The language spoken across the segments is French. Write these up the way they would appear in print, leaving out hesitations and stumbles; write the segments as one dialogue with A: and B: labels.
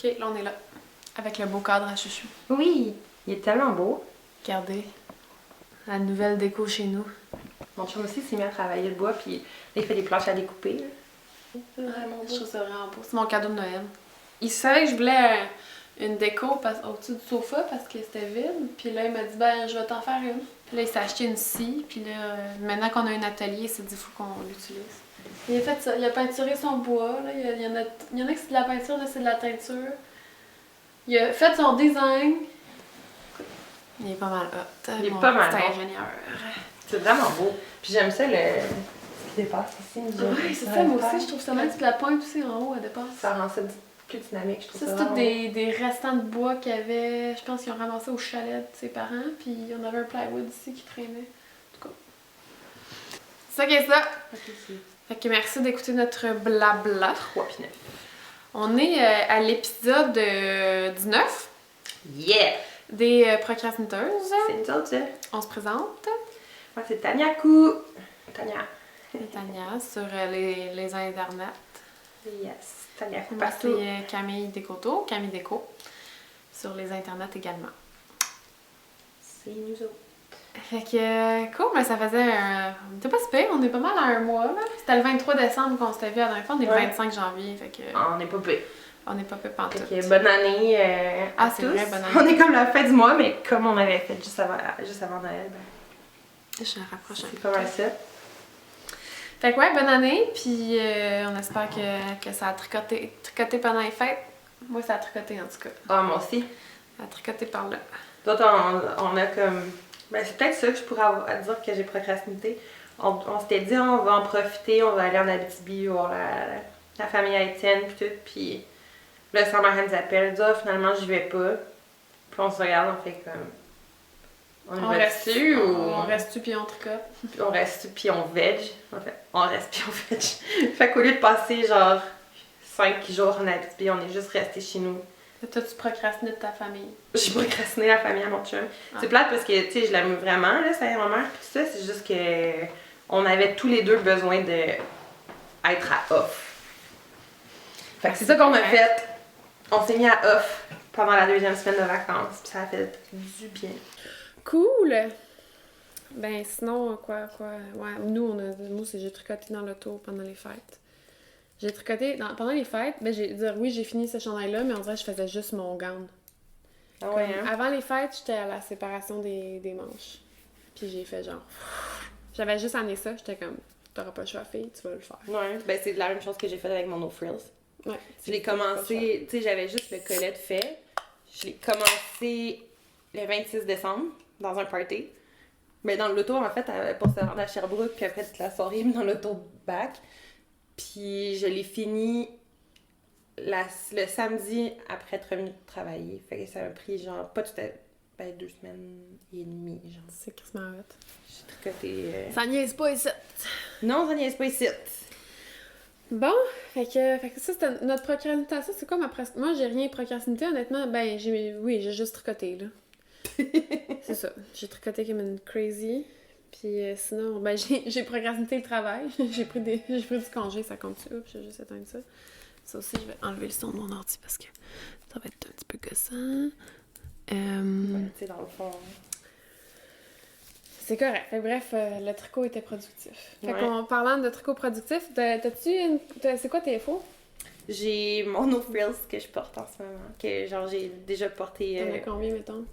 A: Ok, là on est là. Avec le beau cadre à chouchou.
B: Oui, il est tellement beau.
A: Regardez. La nouvelle déco chez nous.
B: Mon chum aussi s'est mis à travailler le bois, puis il fait des planches à découper. Là.
A: Vraiment beau. Je trouve ça vraiment beau. C'est mon cadeau de Noël. Il savait que je voulais une déco au-dessus du sofa parce que c'était vide. Puis là, il m'a dit, ben, je vais t'en faire une. Puis là, il s'est acheté une scie. Puis là, maintenant qu'on a un atelier, il s'est dit, faut qu'on l'utilise. Il a fait ça. Il a peinturé son bois. Là. Il y en a qui c'est de la peinture, là, c'est de la teinture. Il a fait son design. Il est pas mal hot.
B: Il est pas mal
A: C'est
B: bon.
A: ingénieur.
B: C'est vraiment beau. Puis j'aime ça, ce qui dépasse ici.
A: Oui, c'est ça, moi aussi, je trouve ça même. La pointe aussi en haut, elle dépasse.
B: Ça rend ça plus dynamique, je trouve ça.
A: Ça, c'est tous des restants de bois qu'il y avait. Je pense qu'ils ont ramassé au chalet de ses parents. Puis on avait un plywood ici qui traînait. En tout cas. C'est ça qui est ça. Fait que merci d'écouter notre blabla.
B: 3 puis 9.
A: On est à l'épisode 19.
B: Yeah!
A: Des procrastinateuses.
B: C'est nous autres, ça.
A: On se présente.
B: Moi, c'est Tania Kou. Tania.
A: C'est Tania sur les internets.
B: Yes. Tania Kou
A: Moi,
B: partout.
A: c'est Camille Décoto, Camille Déco, sur les internets également.
B: C'est nous autres.
A: Fait que, cool, mais ça faisait on était pas si pire, on est pas mal à un mois, là. C'était le 23 décembre qu'on s'était vu à la dernière fois, on est le 25 janvier, fait que...
B: On n'est pas pire.
A: On n'est pas pire pantoute.
B: Fait que bonne année à
A: c'est
B: tous.
A: vrai, bonne année.
B: On est comme la fin du mois, mais comme on avait fait juste avant Noël, ben,
A: Je me rapproche un
B: c'est
A: peu.
B: pas mal ça.
A: Fait que ouais, bonne année, puis on espère que ça a tricoté pendant les fêtes. Moi, ça a tricoté en tout cas.
B: Ah, moi aussi.
A: Ça a tricoté par là.
B: D'autres, on a comme... Ben, c'est peut-être ça que je pourrais avoir à dire que j'ai procrastiné. On s'était dit, on va en profiter, on va aller en Abitibi voir la famille à Étienne, puis tout. Puis là, sa mère nous appelle, elle dit, ah, finalement, j'y vais pas. Puis on se regarde, on fait comme... On reste dessus ou...
A: On reste-tu puis on tricote?
B: Puis on reste puis on veg. En fait, on reste puis on veg. Fait qu'au lieu de passer genre 5 jours en Abitibi, on est juste resté chez nous.
A: T'as-tu procrastiné de ta famille?
B: J'ai procrastiné la famille à mon chum.
A: Ah.
B: C'est plate parce que, tu sais, je l'aime vraiment, là, sa mère, pis tout ça. C'est juste que on avait tous les deux besoin de être à off. Fait que c'est ça qu'on a fait. On s'est mis à off pendant la 2e semaine de vacances, pis ça a fait du bien.
A: Cool! Ben sinon, quoi? Ouais, moi, j'ai tricoté dans l'auto pendant les fêtes. J'ai tricoté pendant les fêtes, ben j'ai fini ce chandail-là, mais on dirait que je faisais juste mon gown.
B: Ah ouais, hein?
A: Avant les fêtes, j'étais à la séparation des manches. Puis j'ai fait genre... J'avais juste amené ça, j'étais comme, t'auras pas le choix, fille, tu vas le faire.
B: Ouais, ben c'est la même chose que j'ai fait avec mon No Frills.
A: Ouais.
B: Je l'ai commencé, tu sais, j'avais juste le collet de fait. Je l'ai commencé le 26 décembre dans un party. Mais dans l'auto, en fait, pour se rendre à Sherbrooke, puis après toute la soirée, dans l'auto-bac. Puis je l'ai fini le samedi après être revenue de travailler. Fait que ça m'a pris genre, pas tout à fait, 2 semaines et demie, genre.
A: C'est quasiment hot.
B: J'ai tricoté...
A: Ça niaise pas ici!
B: Non, ça niaise pas ici.
A: Bon, fait que ça, c'était notre procrastination. C'est quoi ma procrastination? Moi, j'ai rien procrastiné, honnêtement. Ben, j'ai juste tricoté, là. C'est ça. J'ai tricoté comme une crazy. Puis sinon, ben, j'ai procrastiné le travail. j'ai pris du congé, ça compte ça. Puis j'ai juste éteint ça. Ça aussi, je vais enlever le son de mon ordi parce que ça va être un petit peu gossant.
B: Ouais, tu sais, dans le fond...
A: C'est correct. Fait, bref, le tricot était productif. Fait
B: Ouais.
A: qu'en parlant de tricot productif, c'est quoi tes faux?
B: J'ai mon No Frills que je porte en ce moment. Que genre, j'ai déjà porté...
A: T'en as combien, mettons?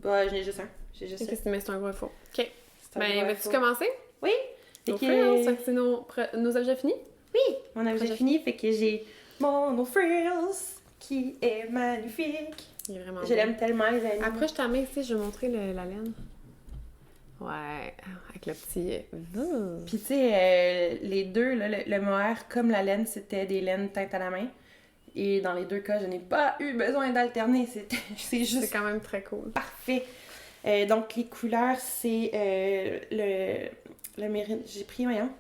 B: Bah, j'en ai juste un. J'ai juste
A: Qu'est-ce que tu mets? C'est un gros faux. OK.
B: un.
A: Ben, veux-tu commencer?
B: Oui! Fait
A: Nos
B: que...
A: frills, ça, c'est nos objets finis?
B: Oui! On a déjà
A: Projet
B: fini, fait que j'ai mon No Frills qui est magnifique.
A: Il est vraiment
B: Je
A: beau.
B: l'aime tellement, les amis.
A: Après, je t'en mets ici, je vais montrer la laine. Ouais, avec le petit...
B: Puis tu sais, les deux, là, le mohair comme la laine, c'était des laines teintes à la main. Et dans les deux cas, je n'ai pas eu besoin d'alterner. C'est juste
A: C'est quand même très cool.
B: parfait. Donc, les couleurs, c'est le mérine. J'ai pris, voyons.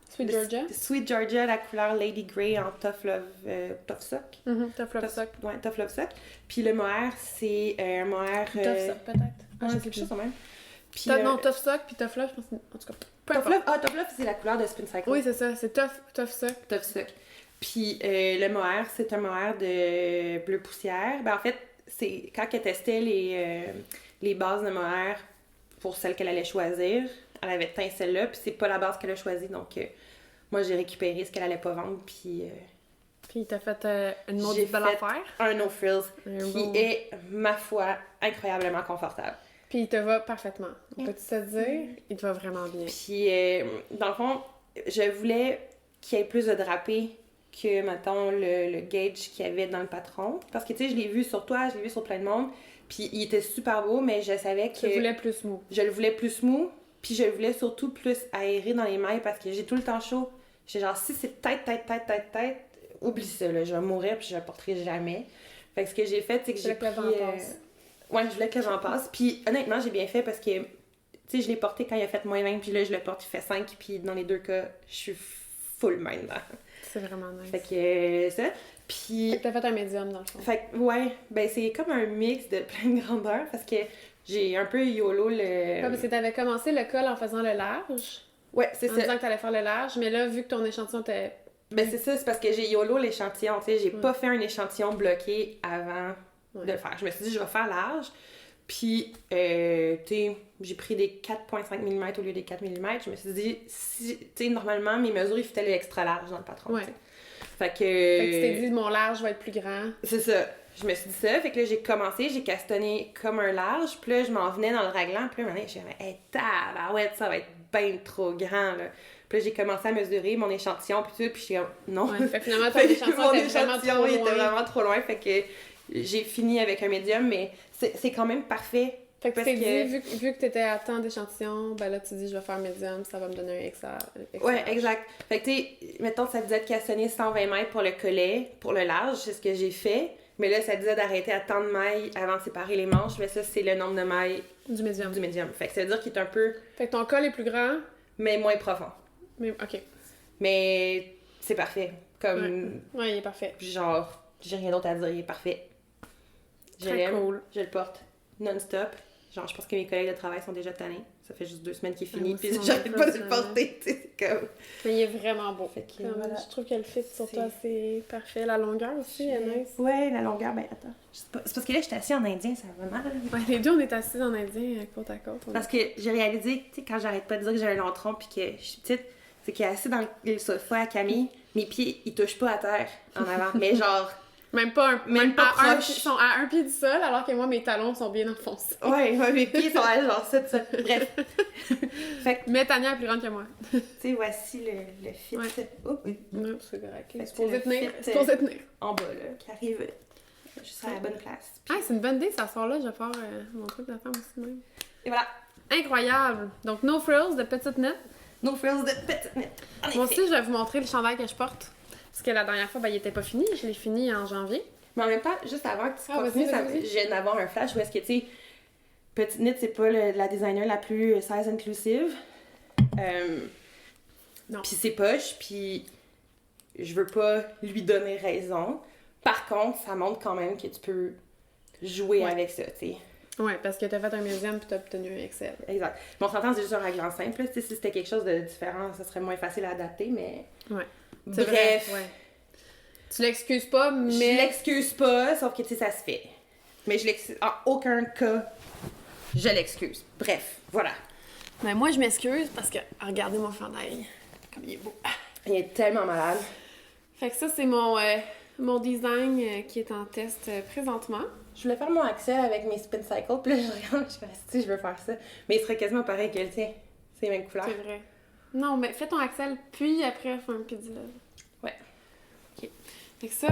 A: Sweet Georgia?
B: Sweet Georgia, la couleur Lady Grey en Tough Sock.
A: Tough Love Sock.
B: Ouais, Tough Love Sock. Puis le mohair, c'est un mohair...
A: Tough Sock, peut-être.
B: Ah,
A: je sais
B: quelque
A: plus.
B: chose quand même. Puis,
A: Non, Tough Sock puis Tough Love, je pense. En tout cas, peu
B: Tough
A: importe.
B: Love, Tough Love, c'est la couleur de Spin Cycle.
A: Oui, c'est ça. C'est Tough Sock.
B: Tough Sock. Puis le mohair, c'est un mohair de bleu poussière. Ben en fait, c'est quand elle testait les bases de mohair pour celle qu'elle allait choisir, elle avait teint celle-là, puis c'est pas la base qu'elle a choisie, donc moi j'ai récupéré ce qu'elle allait pas vendre, puis
A: Puis t'as fait une
B: j'ai
A: maudite belle
B: fait
A: affaire.
B: un no frills qui
A: beau.
B: est, ma foi, incroyablement confortable.
A: Puis il te va parfaitement. On peut te dire, il te va vraiment bien.
B: Puis dans le fond, je voulais qu'il y ait plus de drapé que, mettons, le gauge qu'il y avait dans le patron. Parce que, tu sais, je l'ai vu sur toi, je l'ai vu sur plein de monde. Puis il était super beau, mais je savais que...
A: Tu le voulais plus mou.
B: Je le voulais plus mou. Puis je le voulais surtout plus aéré dans les mailles parce que j'ai tout le temps chaud. J'étais genre, si c'est tête, oublie ça, là. Je vais mourir puis je le porterai jamais. Fait que ce que j'ai fait, c'est que j'ai pris... Ouais, je voulais que le vent passe. Puis honnêtement, j'ai bien fait parce que, tu sais, je l'ai porté quand il a fait -20, puis là, je le porte, il fait 5, puis dans les deux cas, je suis full maintenant.
A: C'est vraiment nice.
B: Fait que ça. Puis.
A: Fait que t'as fait un médium dans le fond.
B: Fait que, ouais, ben c'est comme un mix de plein de grandeurs parce que j'ai un peu YOLO le.
A: Ouais, parce que t'avais commencé le col en faisant le large.
B: Ouais, c'est
A: en
B: ça.
A: disant que t'allais faire le large, mais là, vu que ton échantillon était.
B: Ben c'est ça, c'est parce que j'ai YOLO l'échantillon, tu sais, j'ai pas fait un échantillon bloqué avant de le faire. Je me suis dit, je vais faire large. Puis, tu sais, j'ai pris des 4,5 mm au lieu des 4 mm. Je me suis dit, tu sais, normalement, mes mesures, ils fitaient l'extra large dans le patron.
A: Ouais.
B: Fait que
A: tu t'es dit, mon large va être plus grand.
B: C'est ça. Je me suis dit ça. Fait que là, j'ai commencé, j'ai castonné comme un large. Puis là, je m'en venais dans le raglan. Puis là, je me disais, hey, tabarouette, ça va être bien trop grand, là. Puis là, j'ai commencé à mesurer mon échantillon. Puis tout. Puis je suis comme, non.
A: Ouais, fait que finalement, ton échantillon
B: était vraiment trop loin. Fait que j'ai fini avec un médium, mais c'est quand même parfait.
A: Fait que tu t'es dit, vu que t'étais à temps d'échantillon, ben là, tu dis, je vais faire médium, ça va me donner un extra.
B: Ouais, exact. Fait que, tu sais, mettons, ça disait de castonner 120 mètres pour le collet, pour le large, c'est ce que j'ai fait. Mais là, ça disait d'arrêter à tant de mailles avant de séparer les manches. Mais ça, c'est le nombre de mailles
A: du médium.
B: Fait que ça veut dire qu'il est un peu...
A: Fait que ton col est plus grand.
B: Mais moins profond.
A: Mais, ok.
B: Mais c'est parfait. Comme...
A: Ouais, il est parfait.
B: Genre, j'ai rien d'autre à dire, il est parfait. Je l'aime, cool. Je le porte non-stop. Genre, je pense que mes collègues de travail sont déjà tannés. Ça fait juste 2 semaines qu'il est fini, puis j'arrête pas de le porter, tu sais, c'est comme...
A: Mais il est vraiment beau.
B: Fait que,
A: voilà. Je trouve que le fit sur toi, c'est parfait. La longueur aussi, elle est nice.
B: Ouais, la longueur, ben attends. Je sais pas. C'est parce que là, j'étais assise en indien, ça va mal.
A: Ouais, les deux, on est assis en indien, côte à côte.
B: Parce que j'ai réalisé, tu sais, quand j'arrête pas de dire que j'ai un long tronc, puis que je suis petite, c'est qu'il est assis dans le sofa à Camille, mes pieds, ils touchent pas à terre en avant, mais genre...
A: Même pas
B: proche.
A: Ils sont à un pied du sol, alors que moi, mes talons sont bien enfoncés.
B: Ouais, mes pieds sont à genre ça. Bref.
A: Fait que... Mais Tania est plus grande que moi.
B: Tu sais, voici le fit.
A: Ouais.
B: Oh, oui.
A: Ouais, c'est correct. C'est supposé tenir.
B: En bas, là, qui arrive juste à la bonne place.
A: Puis... Ah, c'est une bonne idée, ça sort là, je vais faire mon truc de femme aussi même.
B: Et voilà.
A: Incroyable! Donc, no frills de petite knit.
B: No frills de petite knit.
A: Moi aussi, je vais vous montrer le chandail que je porte. Parce que la dernière fois, ben, il était pas fini. Je l'ai fini en janvier.
B: Mais en même temps, juste avant que tu continues, je viens d'avoir un flash où est-ce que, tu sais, Petite Knit, c'est pas la designer la plus size inclusive.
A: Non.
B: Puis c'est poche, puis je veux pas lui donner raison. Par contre, ça montre quand même que tu peux jouer avec ça, tu sais.
A: Ouais, parce que t'as fait un médium puis t'as obtenu un XL.
B: Exact. Bon, on s'entend, c'est juste un raglan simple. Si c'était quelque chose de différent, ça serait moins facile à adapter, mais...
A: Ouais.
B: Bref.
A: Ouais. Tu l'excuses pas, mais...
B: Je l'excuse pas, sauf que, tu sais, ça se fait. Mais je l'excuse... En aucun cas, je l'excuse. Bref, voilà.
A: Mais moi, je m'excuse parce que... Regardez mon chandail. Comme il est beau.
B: Il est tellement malade.
A: Fait que ça, c'est mon design qui est en test présentement.
B: Je voulais faire mon Axel avec mes spin cycles, puis là, je regarde, je fais, si je veux faire ça. Mais il serait quasiment pareil que le tien. C'est les mêmes couleurs.
A: C'est vrai. Non, mais fais ton Axel, puis après, fais un pédilage.
B: Ouais.
A: Ok. Fait que ça...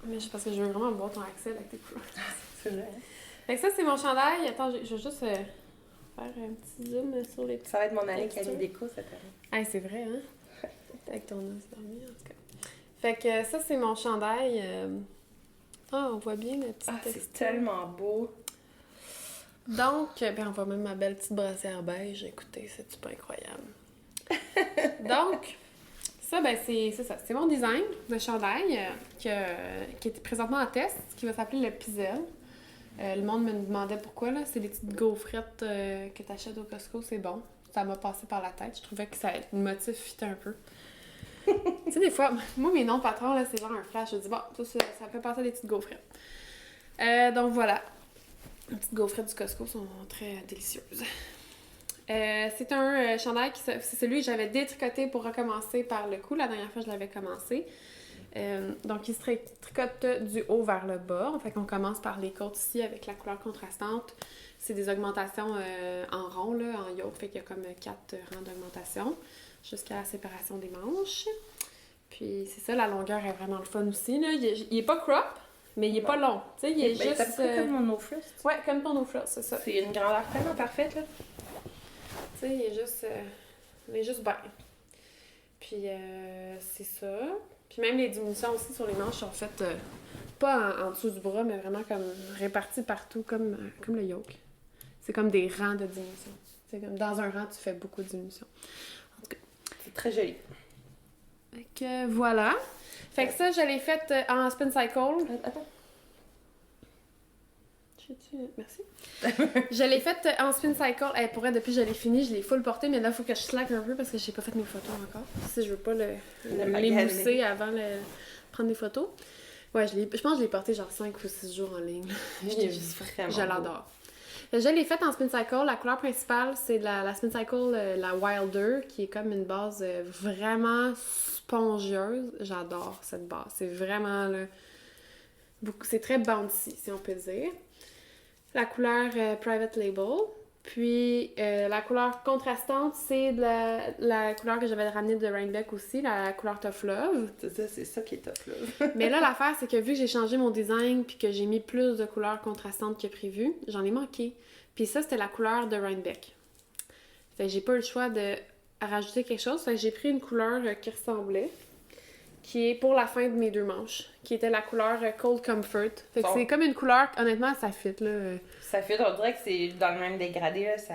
A: Mais parce que je veux vraiment voir ton Axel avec tes couleurs.
B: C'est vrai.
A: Fait que ça, c'est mon chandail. Attends, je vais juste faire un petit zoom sur les petits...
B: Ça va être mon année Cali Déco cette année.
A: Ah, c'est vrai, hein? Avec ton os dormi, en tout cas. Fait que ça, c'est mon chandail. Ah, on voit bien le petit textile.
B: C'est tellement beau.
A: Donc, ben, on voit même ma belle petite brassière beige. Écoutez, c'est pas incroyable. Donc, ça, ben, c'est ça. C'est mon design de chandail qui est présentement en test, qui va s'appeler le Pizel. Le monde me demandait pourquoi, là. C'est des petites gaufrettes que t'achètes au Costco, c'est bon. Ça m'a passé par la tête. Je trouvais que le motif fitait un peu. Tu sais, des fois, moi, mes noms de patrons, là, c'est genre un flash. Je dis, bon, ça fait passer des petites gaufrettes. Donc voilà. Les petites gaufrettes du Costco sont très délicieuses. C'est un chandail c'est celui que j'avais détricoté pour recommencer par le cou. La dernière fois, je l'avais commencé. Donc, il se tricote du haut vers le bas. Fait qu'on commence par les côtes ici avec la couleur contrastante. C'est des augmentations en rond, là, en yoke. Fait qu'il y a comme 4 rangs d'augmentation jusqu'à la séparation des manches. Puis, c'est ça, la longueur est vraiment le fun aussi. Là. Il est pas crop, mais il est pas long. Tu sais, il est juste...
B: C'est comme mon No Frost.
A: Ouais, comme ton No Frost, c'est ça.
B: C'est une grandeur tellement parfaite, là.
A: Tu sais, il est juste bien. Puis, c'est ça. Puis même les diminutions aussi sur les manches sont faites pas en dessous du bras, mais vraiment comme réparties partout, comme le yoke. C'est comme des rangs de diminutions. C'est comme dans un rang, tu fais beaucoup de diminutions. En tout cas.
B: C'est très joli.
A: Fait que voilà. Fait que ça, je l'ai faite en spin cycle.
B: Attends.
A: Merci. Je l'ai faite en spin cycle. Pour elle, depuis que je l'ai fini, je l'ai full portée, mais là, il faut que je slack un peu parce que j'ai pas fait mes photos encore. Si je veux pas les mousser avant de prendre des photos. Ouais, je pense que je l'ai portée genre 5 ou 6 jours en ligne. Je l'adore. Je l'ai faite en spin cycle. La couleur principale, c'est la spin cycle, la Wilder, qui est comme une base vraiment spongieuse. J'adore cette base. C'est vraiment là, c'est très bouncy, si on peut dire. La couleur Private Label. Puis la couleur contrastante, c'est la couleur que j'avais ramenée de Rhinebeck aussi, la couleur Tough Love.
B: C'est ça qui est Tough Love.
A: Mais là, l'affaire, c'est que vu que j'ai changé mon design puis que j'ai mis plus de couleurs contrastantes que prévu, j'en ai manqué. Puis ça, c'était la couleur de Rhinebeck. Fait que j'ai pas eu le choix de rajouter quelque chose. Fait que j'ai pris une couleur qui ressemblait, qui est pour la fin de mes 2 manches, qui était la couleur Cold Comfort. Fait que c'est comme une couleur, honnêtement, ça fit, là.
B: Ça fit, on dirait que c'est dans le même dégradé, là, ça...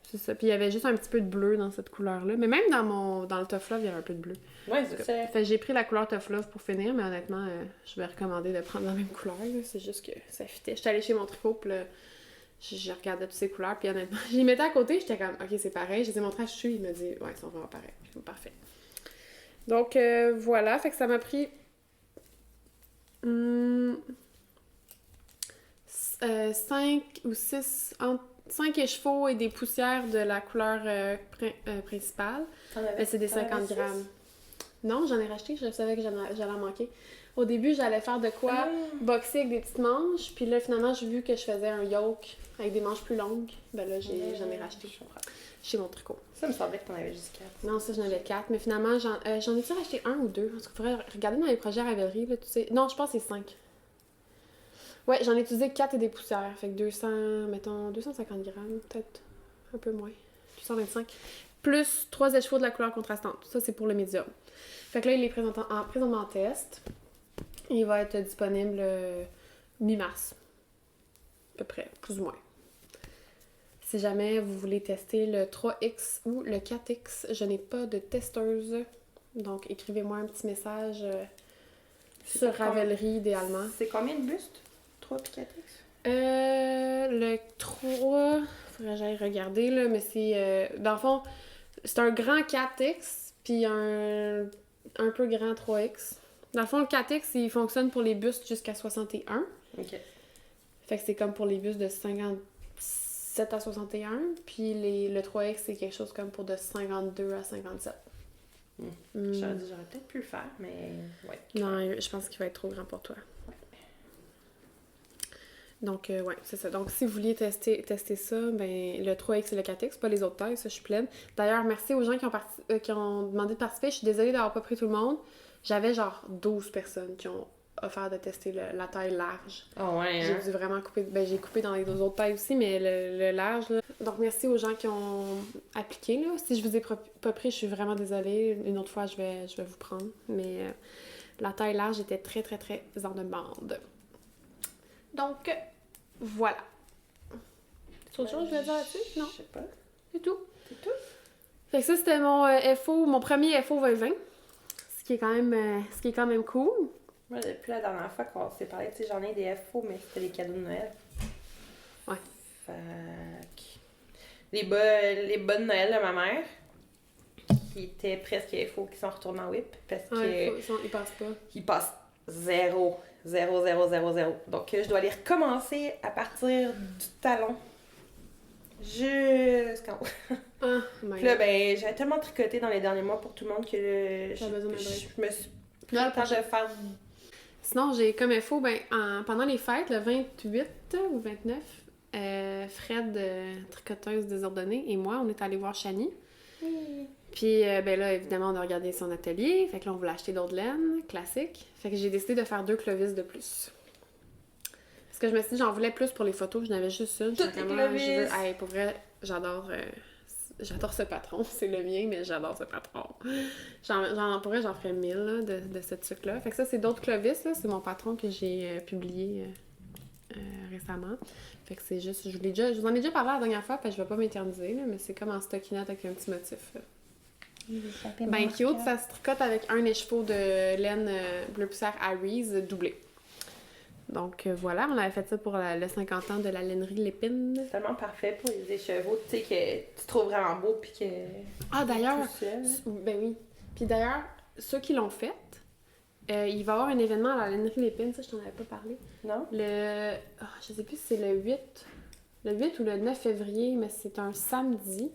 A: C'est ça, puis il y avait juste un petit peu de bleu dans cette couleur-là. Mais même dans le Tough Love, il y avait un peu de bleu.
B: Ouais, c'est ça.
A: Fait que j'ai pris la couleur Tough Love pour finir, mais honnêtement, je vais recommander de prendre la même couleur, là. C'est juste que ça fitait. J'étais allée chez mon tricot, puis là, je regardais toutes ces couleurs, puis honnêtement, je les mettais à côté, j'étais comme, ok, c'est pareil. Je les ai montrés à Chuchu, il m'a dit, ouais, ils sont vraiment pareils. Parfait. Donc, voilà, fait que ça m'a pris 5 ou 6, entre 5 écheveaux et des poussières de la couleur principale. C'est des 50 grammes. Non, j'en ai racheté, je savais que j'allais en manquer. Au début, j'allais faire de quoi boxer avec des petites manches, puis là, finalement, j'ai vu que je faisais un yoke avec des manches plus longues. Ben là, j'en ai racheté chez mon tricot.
B: Ça me semblait que t'en avais juste 4.
A: Non, ça, j'en avais 4, mais finalement, j'en ai-tu racheté 1 ou 2? Parce qu'il faudrait regarder dans les projets à Ravelry, là, tu sais. Non, je pense que c'est 5. Ouais, j'en ai utilisé 4 et des poussières. Fait que 250 grammes, peut-être un peu moins. 225. Plus 3 écheveaux de la couleur contrastante. Ça, c'est pour le médium. Fait que là, il est présentement en test. Il va être disponible mi-mars. À peu près, plus ou moins. Si jamais vous voulez tester le 3X ou le 4X, je n'ai pas de testeuse. Donc, écrivez-moi un petit message sur Ravelry, idéalement.
B: C'est combien de bustes? 3 et 4X?
A: Le 3, faudrait que j'aille regarder, là, mais c'est... dans le fond, c'est un grand 4X, puis un peu grand 3X. Dans le fond, le 4X, il fonctionne pour les bustes jusqu'à 61.
B: OK.
A: Fait que c'est comme pour les bustes de 57 à 61. Puis le 3X, c'est quelque chose comme pour de 52 à 57.
B: J'aurais peut-être pu le faire, mais ouais.
A: Non, je pense qu'il va être trop grand pour toi.
B: Ouais.
A: Donc, ouais, c'est ça. Donc, si vous vouliez tester ça, ben le 3X et le 4X, pas les autres tailles, ça, je suis pleine. D'ailleurs, merci aux gens qui ont demandé de participer. Je suis désolée d'avoir pas pris tout le monde. J'avais genre 12 personnes qui ont offert de tester la taille large.
B: Oh ouais,
A: J'ai dû vraiment couper. Ben, j'ai coupé dans les 2 autres tailles aussi, mais le large, là. Donc, merci aux gens qui ont appliqué, là. Si je vous ai pas pris, je suis vraiment désolée. Une autre fois, je vais vous prendre. Mais la taille large était très, très, très en demande. Donc, voilà. C'est autre chose que je vais dire là-dessus? Non.
B: Je sais pas.
A: C'est tout.
B: C'est tout?
A: Fait que ça, c'était mon premier FO 2020. Ce qui est quand même cool.
B: Moi, depuis la dernière fois qu'on s'est parlé, tu sais, j'en ai des FO, mais c'était les cadeaux de Noël.
A: Ouais.
B: Fait que... Les bas de Noël de ma mère, qui étaient presque faux, qui sont retournés en whip parce
A: Ouais, ils passent pas.
B: qu'ils passent zéro. Zéro, zéro, zéro, zéro. Donc, je dois les recommencer à partir du talon jusqu'en haut.
A: Ah, my
B: Puis là,
A: God.
B: ben, j'avais tellement tricoté dans les derniers mois pour tout le monde que
A: T'as besoin d'un break.
B: je me suis pris
A: Là,
B: le temps de faire...
A: Sinon, j'ai comme info, pendant les fêtes, le 28 ou 29, Fred, tricoteuse désordonnée, et moi, on est allés voir Shani. Puis, ben là, évidemment, on a regardé son atelier. Fait que là, on voulait acheter d'autres laines, classiques. Fait que j'ai décidé de faire 2 clovis de plus. Parce que je me suis dit, j'en voulais plus pour les photos. Je n'avais juste une.
B: Toutes les clovis!
A: Hey, pour vrai, j'adore ce patron. C'est le mien, mais j'adore ce patron. Pour vrai, j'en ferais 1000 là, de ce truc-là. Fait que ça, c'est d'autres clovis. Là. C'est mon patron que j'ai publié récemment. Fait que c'est juste... Je vous en ai déjà parlé la dernière fois, parce que je vais pas m'éterniser, là, mais c'est comme en stockinette avec un petit motif. Ben cute, ça se tricote avec un écheveau de laine bleu poussière Aries doublé. Donc voilà, on avait fait ça pour le 50 ans de la lainerie Lépine.
B: C'est tellement parfait pour les écheveaux, tu sais, que tu trouves vraiment beau puis que...
A: Ah d'ailleurs,
B: tout seul.
A: ben oui. Puis d'ailleurs, ceux qui l'ont fait, il va y avoir un événement à la lainerie Lépine, ça je t'en avais pas parlé.
B: Non?
A: Je sais plus si c'est le 8 ou le 9 février, mais c'est un samedi.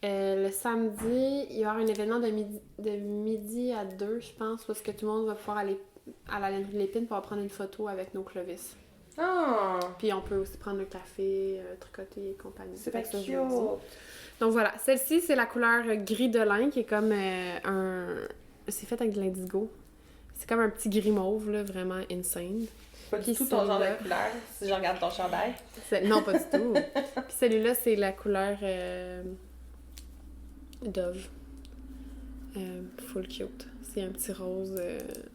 A: Le samedi, il va y avoir un événement de midi à 2, je pense, où est-ce que tout le monde va pouvoir aller à la lainerie Lépine pour prendre une photo avec nos clovis.
B: Ah!
A: Puis on peut aussi prendre le café, tricoter et compagnie.
B: C'est
A: Fait
B: pas
A: que ça,
B: cute!
A: je vous le dis. Donc voilà, celle-ci, c'est la couleur gris de lin qui est comme c'est fait avec de l'indigo. C'est comme un petit gris mauve, là, vraiment insane.
B: Pas du
A: Puis
B: tout ton genre
A: celui-là-
B: de couleur, si je regarde ton chandail.
A: Non, pas du tout. Puis celui-là, c'est la couleur Dove. Full cute. C'est un petit rose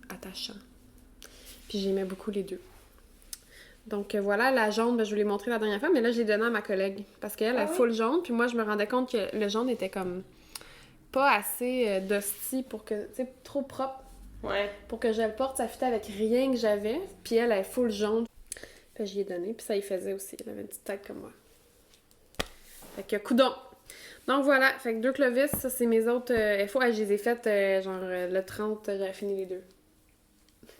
A: attachant. Puis j'aimais beaucoup les deux. Donc voilà, la jaune, ben, je vous l'ai montré la dernière fois, mais là, j'ai donné à ma collègue. Parce qu'elle est full jaune, puis moi, je me rendais compte que le jaune était comme pas assez dusty pour que... Tu sais, trop propre
B: Ouais.
A: pour que je le porte. Ça fitait avec rien que j'avais. Puis elle est full jaune. Puis j'y ai donné, puis ça y faisait aussi. Elle avait une petite tête comme moi. Fait que coudon! Donc voilà, fait que 2 clovis, ça c'est mes autres FO. Je les ai faites le 30, j'avais fini les 2.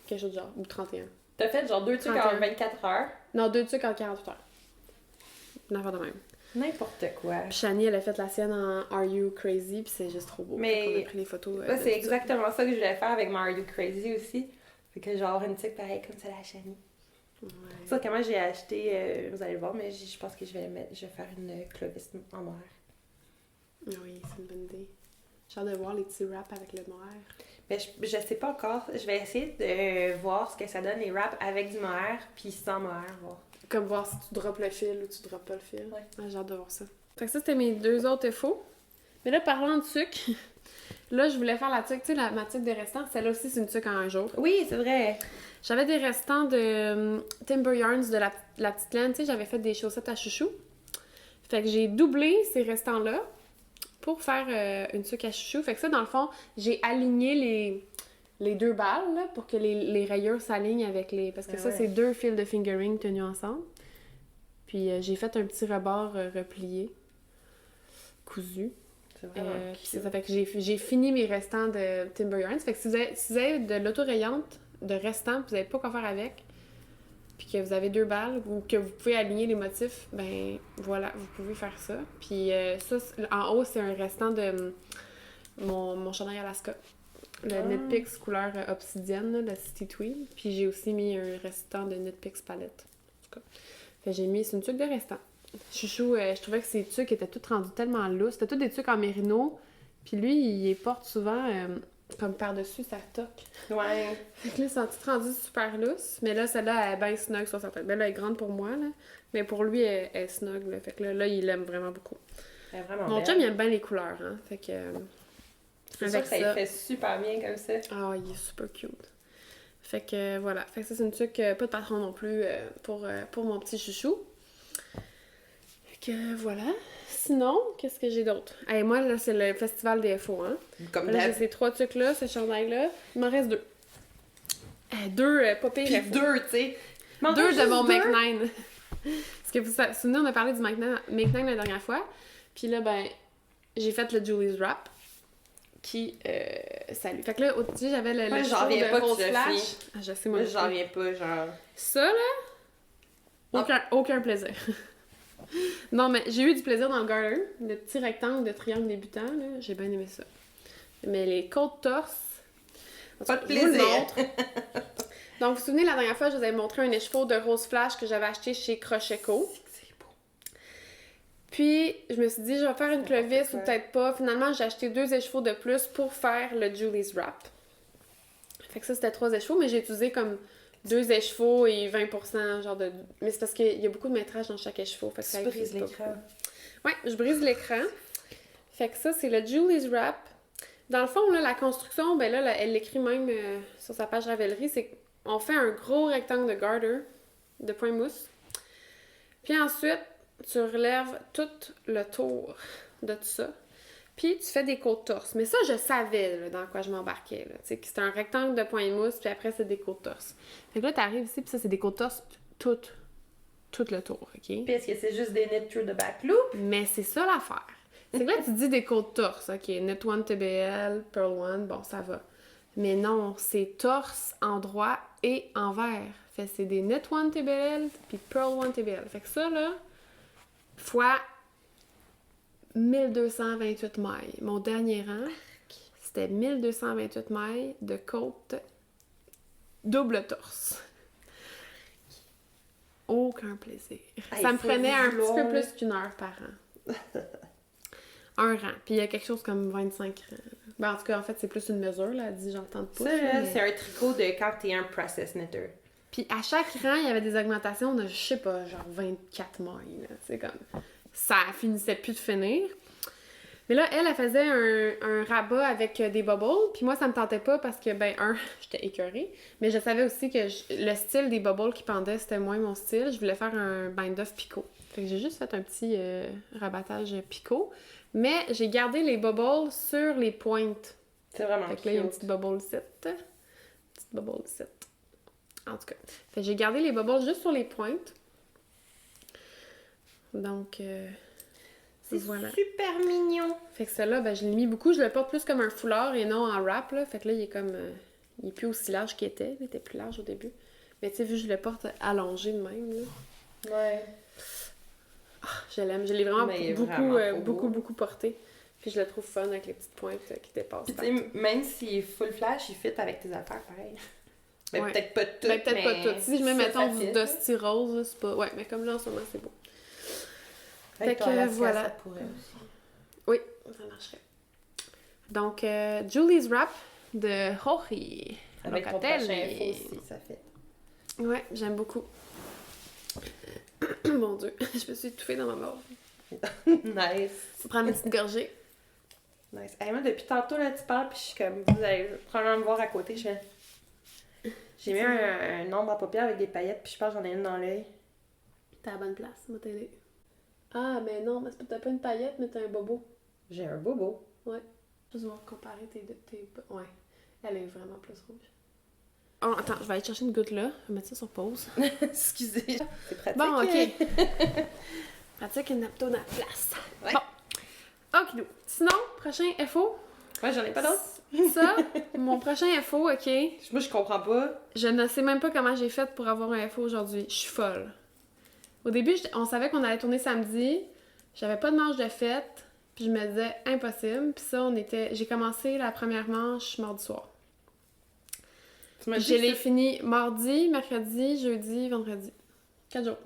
A: Quelque chose de genre, ou 31.
B: T'as fait genre 2 trucs en
A: 31.
B: 24 heures.
A: Non, 2 trucs en 48 heures. Une affaire de même.
B: N'importe quoi.
A: Puis Shani, elle a fait la sienne en Are You Crazy, puis c'est juste trop beau.
B: Mais
A: Fait qu'on a pris les photos.
B: Ça,
A: de
B: c'est
A: tout
B: exactement ça que je voulais faire avec Mario Crazy aussi. Fait que genre une tique pareille comme ça la Shani.
A: Ouais.
B: Ça, que moi j'ai acheté, vous allez le voir, mais je pense que je vais faire une clovis en noir.
A: Oui, c'est une bonne idée. J'ai hâte de voir les petits wraps avec le noir.
B: Mais je sais pas encore. Je vais essayer de voir ce que ça donne les wraps avec du mohair puis sans mohair. Voir.
A: Comme voir si tu droppes le fil ou tu droppes pas le fil.
B: Ouais.
A: J'ai hâte de voir ça. Fait que ça, c'était mes 2 autres FO. Mais là, parlant de tuque, là, je voulais faire la tuque. Tu sais, ma tuque de restant, celle-là aussi, c'est une tuque en un jour.
B: Oui, c'est vrai.
A: J'avais des restants de Timber Yarns de la petite laine. Tu sais, j'avais fait des chaussettes à chouchou. Fait que j'ai doublé ces restants-là pour faire une tuque à chouchou. Fait que ça, dans le fond, j'ai aligné les 2 balles là, pour que les rayures s'alignent avec les... Parce que ça, c'est 2 fils de fingering tenus ensemble. Puis j'ai fait un petit rebord replié, cousu.
B: C'est vraiment
A: Puis ça fait que j'ai fini mes restants de Timber Yarns. Fait que si vous avez de l'autorayante de restants, vous n'avez pas quoi faire avec, puis que vous avez 2 balles, ou que vous pouvez aligner les motifs, ben voilà, vous pouvez faire ça. Puis ça, en haut, c'est un restant de mon chandail Alaska. Le Knit Picks couleur obsidienne, là, le City Tweed. Puis j'ai aussi mis un restant de Knit Picks palette. En tout cas. Fait que j'ai mis, c'est une tuque de restant. Chouchou, je trouvais que ces tuques étaient toutes rendues tellement lousses. C'était toutes des tuques en mérino. Puis lui, il les porte souvent comme par-dessus sa toque.
B: Ouais.
A: Fait que là, ils sont toutes rendues super lousses. Mais là, celle-là, elle est bien snug sur sa tête. Ben là, elle est grande pour moi, là. Mais pour lui, elle est snug, là. Fait que là, il l'aime vraiment beaucoup.
B: Elle est vraiment
A: Mon
B: belle.
A: chum, il aime bien les couleurs, hein. Fait que...
B: C'est sûr que ça lui fait super bien comme ça.
A: Ah, il est super cute. Fait que voilà. Fait que ça, c'est une tuque, pas de patron non plus, pour mon petit chouchou. Fait que voilà. Sinon, qu'est-ce que j'ai d'autre? Hey, moi, là, c'est le festival des FO, hein.
B: Comme
A: Là, j'ai
B: d'hab.
A: ces 3 tuques-là, ces chandails-là. Il m'en reste 2. 2, pas pire.
B: Puis
A: FO.
B: 2, tu sais.
A: 2 de mon Make 9. Parce que vous vous souvenez, on a parlé du Make 9 la dernière fois. Puis là, ben, j'ai fait le Julie's Wrap. qui salue. Fait que là, au-dessus, j'avais le
B: Ouais,
A: show
B: j'en reviens
A: de
B: pas que
A: Rose
B: tu l'as
A: Flash.
B: fini.
A: Ah, je sais, moi.
B: Moi,
A: non
B: j'en
A: plus.
B: reviens pas, genre.
A: Ça, là, aucun plaisir. Non, mais j'ai eu du plaisir dans le garter. Le petit rectangle de triangle débutant, là, j'ai bien aimé ça. Mais les côtes torse...
B: Pas de
A: Je vous le
B: plaisir.
A: montre. Donc, vous vous souvenez, la dernière fois, je vous avais montré un écheveau de Rose Flash que j'avais acheté chez Crocheco.
B: C'est beau.
A: Puis, je me suis dit, je vais faire une clovis ou
B: quoi.
A: peut-être pas. Finalement, j'ai acheté 2 écheveaux de plus pour faire le Julie's Wrap. Fait que ça, c'était 3 écheveaux, mais j'ai utilisé comme 2 écheveaux et 20% genre de... Mais c'est parce qu'il y a beaucoup de métrage dans chaque écheveau. Fait que ça
B: Tu brises
A: inclut pas
B: l'écran.
A: beaucoup. Ouais, je brise l'écran. Fait que ça, c'est le Julie's Wrap. Dans le fond, là, la construction, ben là, elle l'écrit même sur sa page Ravelry, c'est qu'on fait un gros rectangle de garter, de point mousse. Puis ensuite, tu relèves tout le tour de tout ça. Puis tu fais des côtes torse. Mais ça, je savais là, dans quoi je m'embarquais. Tu sais, que c'était un rectangle de point mousse, puis après, c'est des côtes torse. Fait que là, t'arrives ici, puis ça, c'est des côtes torse tout le tour, OK?
B: Puis est-ce que c'est juste des knit through the back loop?
A: Mais c'est ça l'affaire. C'est que là, tu dis des côtes torse, OK, Knit One TBL, Pearl One, bon, ça va. Mais non, c'est torse, endroit et envers. Fait que c'est des Knit One TBL puis Pearl One TBL. Fait que ça, là, fois 1228 mailles. Mon dernier rang, c'était 1228 mailles de côte double torse. Aucun plaisir.
B: Hey,
A: Ça me
B: faut
A: prenait un petit
B: vouloir.
A: peu plus qu'une heure par an. Un rang. Puis il y a quelque chose comme 25 rangs. Ben, en tout cas, en fait, c'est plus une mesure, là. Elle dit genre tant de pouces.
B: Ça, là,
A: mais-
B: c'est un tricot de quand t'es un process knitter.
A: Puis à chaque rang, il y avait des augmentations de, je sais pas, genre 24 mailles, là. C'est comme... Ça finissait plus de finir. Mais là, elle faisait un rabat avec des bubbles. Puis moi, ça me tentait pas parce que, ben, j'étais écœurée. Mais je savais aussi que le style des bubbles qui pendaient, c'était moins mon style. Je voulais faire un bind-off picot. Fait que j'ai juste fait un petit rabattage picot. Mais j'ai gardé les bubbles sur les pointes.
B: C'est vraiment
A: Fait que là, il y a une
B: cute.
A: petite bubble ici. Petite bubble ici. En tout cas. Fait que j'ai gardé les bubbles juste sur les pointes. Donc,
B: C'est
A: voilà.
B: super mignon.
A: Fait que celle-là, ben, je l'ai mis beaucoup. Je le porte plus comme un foulard et non en wrap, là. Fait que là, il est comme... il est plus aussi large qu'il était. Il était plus large au début. Mais tu sais, vu que je le porte allongé de même, là.
B: Ouais.
A: Je l'aime. Je l'ai vraiment
B: Mais il est
A: beaucoup,
B: vraiment trop beau.
A: beaucoup porté. Puis je le trouve fun avec les petites pointes qui dépassent.
B: Puis tu sais, même s'il est full flash, il fit avec tes affaires pareil. Mais
A: Ouais.
B: peut-être pas toutes.
A: Ben, peut-être pas toutes. Si je mets,
B: ça,
A: mettons,
B: ça
A: du
B: fit.
A: Dusty Rose, là, c'est pas... Ouais, mais comme là, en ce moment, c'est beau.
B: Fait
A: que,
B: que voilà.
A: voilà.
B: Ça pourrait aussi.
A: Oui, ça marcherait. Donc, Julie's Wrap de Rory.
B: Avec ton prochain info aussi, ça fait.
A: Ouais, j'aime beaucoup. Mon Dieu, je me suis étouffée dans ma mort.
B: Nice.
A: Faut prendre une petite gorgée.
B: Nice. Hey, moi, depuis tantôt, là, tu parles, puis je suis comme, vous allez probablement me voir à côté, j'ai mis un ombre à paupières avec des paillettes, puis je pense que j'en ai une dans l'œil.
A: T'es à la bonne place, moi t'aider. Ah, mais non, mais t'as pas une paillette, mais t'as un bobo.
B: J'ai un bobo.
A: Ouais. Juste voir comparer tes deux. Ouais. Elle est vraiment plus rouge. Oh, attends, je vais aller chercher une goutte là. Je vais mettre ça sur pause.
B: Excusez. C'est pratique.
A: Bon, ok. Pratique une naptone à la place.
B: Ouais.
A: Bon. Ok, sinon, prochain FO.
B: Ouais, j'en ai pas d'autres.
A: Ça, mon prochain FO, ok.
B: Moi, je comprends pas.
A: Je ne sais même pas comment j'ai fait pour avoir un FO aujourd'hui. Je suis folle. Au début, on savait qu'on allait tourner samedi. J'avais pas de manche de fête. Puis je me disais, impossible. Puis ça, j'ai commencé la première manche mardi soir.
B: Tu m'as
A: Puis
B: dit
A: je l'ai
B: que
A: fini mardi, mercredi, jeudi, vendredi. 4 jours.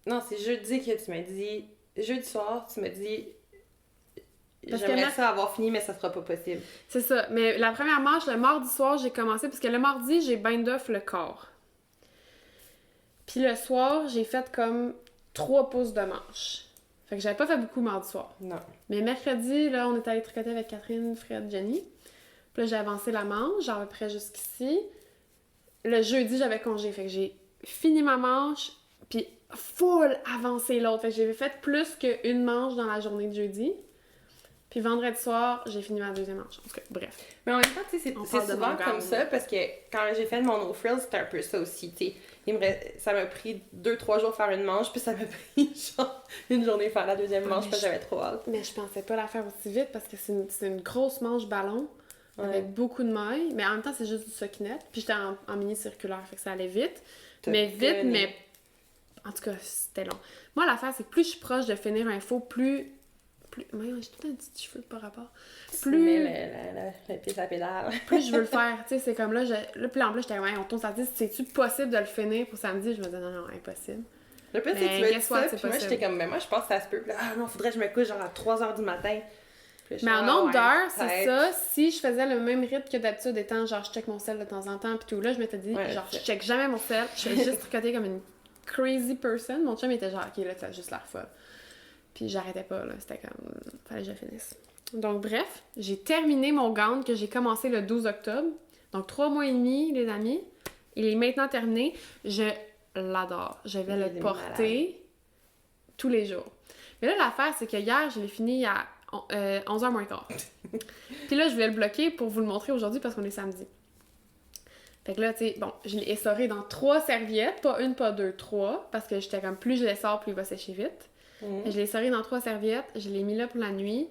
B: Non, c'est jeudi que tu m'as dit. Jeudi soir, tu m'as dit.
A: Parce que
B: J'aimerais ça avoir fini, mais ça sera pas possible.
A: C'est ça. Mais la première manche, le mardi soir, j'ai commencé. Parce que le mardi, j'ai bind off le corps. Puis le soir, j'ai fait comme 3 pouces de manche. Fait que j'avais pas fait beaucoup mardi soir.
B: Non.
A: Mais mercredi, là, on est allé tricoter avec Catherine, Fred, Jenny. Puis là, j'ai avancé la manche, genre à peu près jusqu'ici. Le jeudi, j'avais congé. Fait que j'ai fini ma manche, puis full avancé l'autre. Fait que j'ai fait plus qu'une manche dans la journée de jeudi. Puis vendredi soir, j'ai fini ma deuxième manche. En tout cas, bref.
B: Mais en même temps, tu sais,
A: On
B: c'est
A: parle de
B: souvent
A: mon
B: comme
A: gown.
B: ça parce que quand j'ai fait mon no frills, c'était un peu ça aussi, tu sais. Ça m'a pris 2-3 jours faire une manche, puis ça m'a pris genre une journée faire la deuxième manche parce que j'avais trop hâte.
A: Mais je pensais pas la faire aussi vite parce que c'est une grosse manche ballon avec beaucoup de mailles. Mais en même temps, c'est juste du soquinette. Puis j'étais en mini circulaire, fait que ça allait vite. Mais en tout cas, c'était long. Moi, l'affaire, c'est que plus je suis proche de finir un faux, plus... Moi, j'ai tout un petit cheveu par rapport.
B: Plus... le pied à pédale.
A: Plus je veux le faire. Tu sais, c'est comme là, puis en plus, j'étais on tourne ça 10. C'est-tu possible de le finir pour samedi? Je me disais, non, impossible.
B: Le plus, c'est que tu veux être ça, puis moi, j'étais comme, moi, je pense que ça se peut. Puis là, non, faudrait que je me couche genre à 3h du matin.
A: Mais en nombre d'heures, c'est ça. Si je faisais le même rythme que d'habitude, étant genre, je check mon sel de temps en temps, puis tout, là, je m'étais dit, genre, je check jamais mon sel, je fais juste tricoter comme une crazy person. Mon chum était genre, ok, là, t'as juste l'air folle. Puis j'arrêtais pas, là. C'était comme, fallait que je finisse. Donc, bref, j'ai terminé mon gown que j'ai commencé le 12 octobre. Donc, 3 mois et demi, les amis. Il est maintenant terminé. Je l'adore. Je vais le porter tous les jours. Mais là, l'affaire, c'est que hier, je l'ai fini à 11h moins quart. Puis là, je voulais le bloquer pour vous le montrer aujourd'hui parce qu'on est samedi. Fait que là, tu sais, bon, je l'ai essoré dans 3 serviettes. Pas une, pas deux, 3. Parce que j'étais comme, plus je l'essore, plus il va sécher vite. Je l'ai essoré dans 3 serviettes. Je l'ai mis là pour la nuit.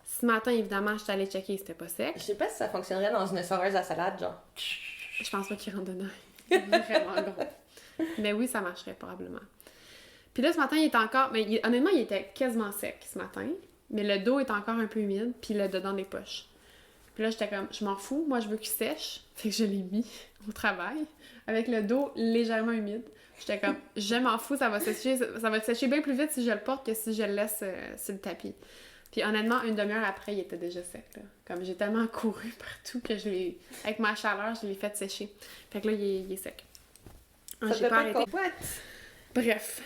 A: Ce matin, évidemment, j'étais allée checker, c'était pas sec.
B: Je sais pas si ça fonctionnerait dans une essoreuse à salade, genre.
A: Je pense pas qu'il rentre dedans. Il est vraiment gros. Mais oui, ça marcherait probablement. Puis là, ce matin, il était encore... Mais honnêtement, il était quasiment sec ce matin. Mais le dos est encore un peu humide, puis le dedans des poches. Puis là, j'étais comme, je m'en fous, moi, je veux qu'il sèche. Fait que je l'ai mis au travail, avec le dos légèrement humide. J'étais comme, je m'en fous, ça va sécher bien plus vite si je le porte que si je le laisse sur le tapis. Puis honnêtement, une demi-heure après, il était déjà sec, là. Comme j'ai tellement couru partout que avec ma chaleur, je l'ai fait sécher. Fait que là, il est sec.
B: J'ai pas arrêté.
A: Bref.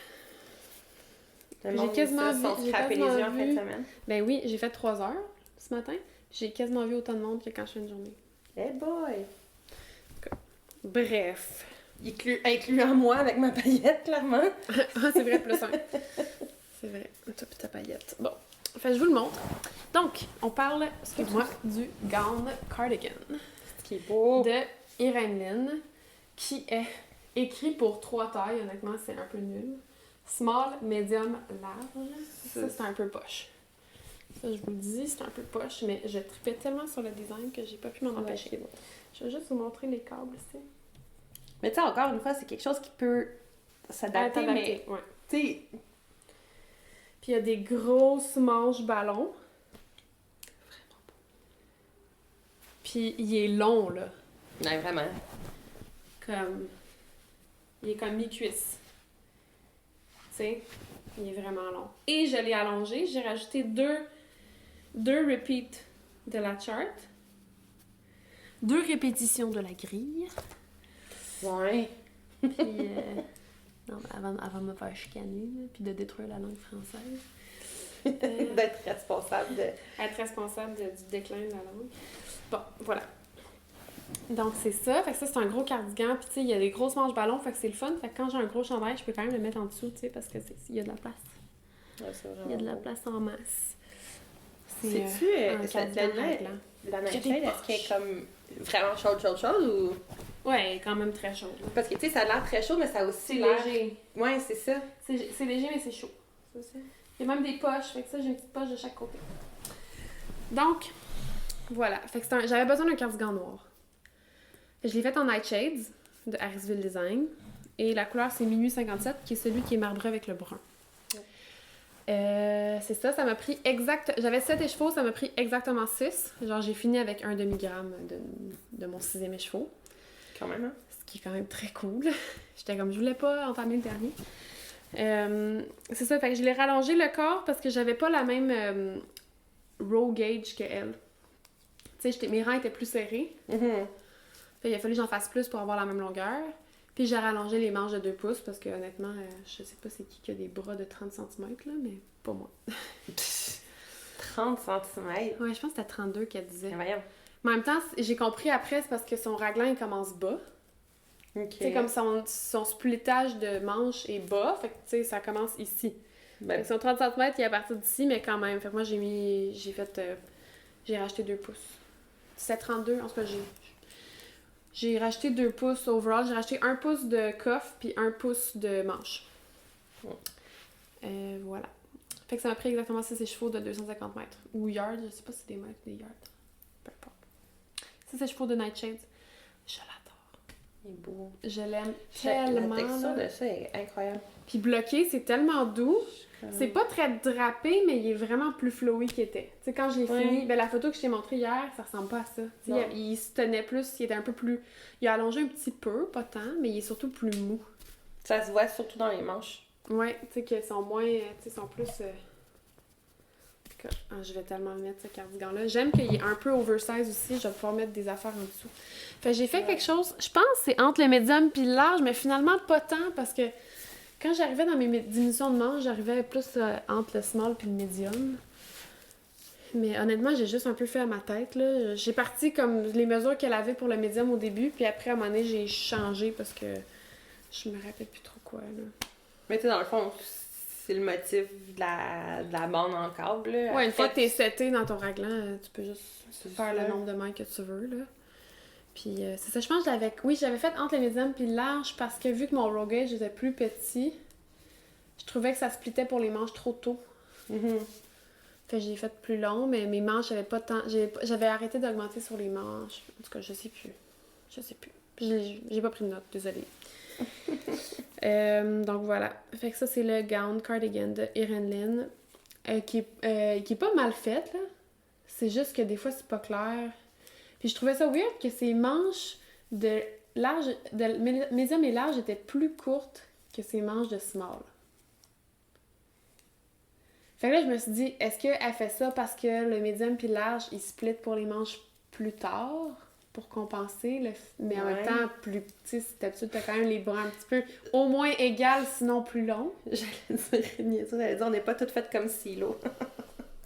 A: J'ai quasiment vu...
B: les yeux en fin de semaine.
A: Ben oui, j'ai fait 3 heures ce matin. J'ai quasiment vu autant de monde que quand je fais une journée.
B: Hey boy!
A: Bref.
B: Incluant moi avec ma paillette, clairement.
A: Ah, c'est vrai, plus un. C'est vrai. Toi pis ta paillette. Bon. Fait, je vous le montre. Donc, on parle, excuse-moi, du gown cardigan.
B: Ce qui est beau.
A: De Irene Lynn, qui est écrit pour 3 tailles. Honnêtement, c'est un peu nul. Small, medium, large. Ça, c'est un peu poche. Ça, je vous le dis, c'est un peu poche, mais je tripais tellement sur le design que j'ai pas pu m'en empêcher.
B: Bon.
A: Je vais juste vous montrer les câbles ici.
B: Mais tu sais, encore une fois, c'est quelque chose qui peut s'adapter, mais
A: ouais.
B: tu sais...
A: Puis il y a des grosses manches ballons. Vraiment beau. Puis il est long, là.
B: Ouais, vraiment.
A: Il est comme mi-cuisse. Tu sais, il est vraiment long. Et je l'ai allongé. J'ai rajouté deux repeats de la chart. 2 répétitions de la grille.
B: Ouais.
A: Puis, non, mais avant de me faire chicaner, là, puis de détruire la langue française.
B: D'être responsable de...
A: Être responsable du déclin de la langue. Bon, voilà. Donc, c'est ça. Fait que ça, c'est un gros cardigan. Puis, tu sais, il y a des grosses manches ballons. Fait que c'est le fun. Fait que quand j'ai un gros chandail, je peux quand même le mettre en dessous, tu sais, parce que il y a de la place.
B: Ouais, c'est vraiment
A: Il y a de la
B: beau.
A: place en masse.
B: C'est-tu la nightshade, est-ce qu'elle est comme vraiment chaude ou...
A: Ouais, elle est quand même très chaude. Là.
B: Parce que, tu sais, ça a l'air très chaud, mais ça a aussi
A: C'est
B: l'air...
A: léger.
B: Ouais, c'est ça.
A: C'est léger, mais c'est chaud. C'est ça. Il y a même des poches. Fait que ça, j'ai une petite poche de chaque côté. Donc, voilà. Fait que j'avais besoin d'un cardigan noir. Je l'ai fait en Nightshades de Harrisville Design. Et la couleur, c'est Minuit 57, qui est celui qui est marbré avec le brun. C'est ça m'a pris J'avais 7 écheveaux, ça m'a pris exactement 6. Genre, j'ai fini avec un demi-gramme de mon 6e écheveau.
B: Quand même, hein?
A: Ce qui est quand même très cool. J'étais comme, je voulais pas entamer le dernier. C'est ça, fait que je l'ai rallongé le corps parce que j'avais pas la même row gauge que elle. Tu sais, mes rangs étaient plus serrés.
B: Mm-hmm.
A: Fait, il a fallu que j'en fasse plus pour avoir la même longueur. Puis j'ai rallongé les manches de 2 pouces parce que honnêtement, je sais pas c'est qui a des bras de 30 cm là, mais pas moi.
B: 30 cm?
A: Ouais, je pense que c'était 32 qu'elle disait.
B: Voyons.
A: Mais en même temps, j'ai compris après, c'est parce que son raglan il commence bas.
B: OK.
A: C'est comme son splittage de manches est bas, fait que tu sais, ça commence ici.
B: Ben,
A: Ils sont 30 cm, il est à partir d'ici, mais quand même. Fait que moi, j'ai racheté 2 pouces. C'était 32, en tout cas, j'ai racheté 2 pouces overall. J'ai racheté 1 pouce de coffre puis 1 pouce de manche. Voilà. Fait que ça m'a pris exactement 6 chevaux de 250 mètres. Ou yards, je sais pas si c'est des mètres ou des yards. Peu importe. 6 chevaux de Nightshade. Je l'adore.
B: il est beau.
A: Je l'aime
B: La
A: tellement.
B: texture
A: là.
B: de ça est incroyable.
A: Puis bloqué, c'est tellement doux.
B: Comme-
A: C'est pas très drapé, mais il est vraiment plus flowy qu'il était. Tu sais, quand je l'ai
B: Ouais.
A: fini, ben la photo que je t'ai montrée hier, ça ressemble pas à ça. Tu sais,
B: Non.
A: il se tenait plus, il était un peu plus... Il a allongé un petit peu, pas tant, mais il est surtout plus mou.
B: Ça se voit surtout dans les manches.
A: Ouais, tu sais, qu'ils sont moins... Tu sais, sont plus... je vais tellement mettre ce cardigan-là. J'aime qu'il est un peu oversize aussi, je vais pouvoir mettre des affaires en dessous. Fait que j'ai fait quelque chose, je pense que c'est entre le médium puis le large, mais finalement pas tant, parce que quand j'arrivais dans mes diminutions de manche, j'arrivais plus entre le small puis le medium. Mais honnêtement, j'ai juste un peu fait à ma tête, là. J'ai parti comme les mesures qu'elle avait pour le médium au début, puis après, à un moment donné, j'ai changé parce que je me rappelle plus trop quoi, là.
B: Mais tu sais, dans le fond, c'est le motif de la bande en câble. Là.
A: Ouais, une fois que
B: Après,
A: t'es seté dans ton raglan, tu peux juste
B: c'est
A: faire
B: ça.
A: le nombre de mailles que tu veux, là. Puis c'est ça, je pense que j'avais fait entre le médium puis le large parce que vu que mon row gauge était plus petit, je trouvais que ça splittait pour les manches trop tôt.
B: Mhm.
A: Fait que j'ai fait plus long, mais mes manches, j'avais pas tant... J'avais arrêté d'augmenter sur les manches. En tout cas, je sais plus. J'ai pas pris de notes, désolée. Donc voilà. Fait que ça, c'est le gown cardigan de Erin Lynn, qui est pas mal fait, là. C'est juste que des fois, c'est pas clair. Puis je trouvais ça weird que ces manches de médium et large étaient plus courtes que ces manches de small. Fait que là, je me suis dit, est-ce qu'elle fait ça parce que le médium puis le large, ils split pour les manches plus tard pour compenser, mais en
B: Ouais.
A: même temps, plus petit, d'habitude, t'as quand même les bras un petit peu au moins égal, sinon plus long.
B: J'allais dire, on n'est pas toutes faites comme Silo.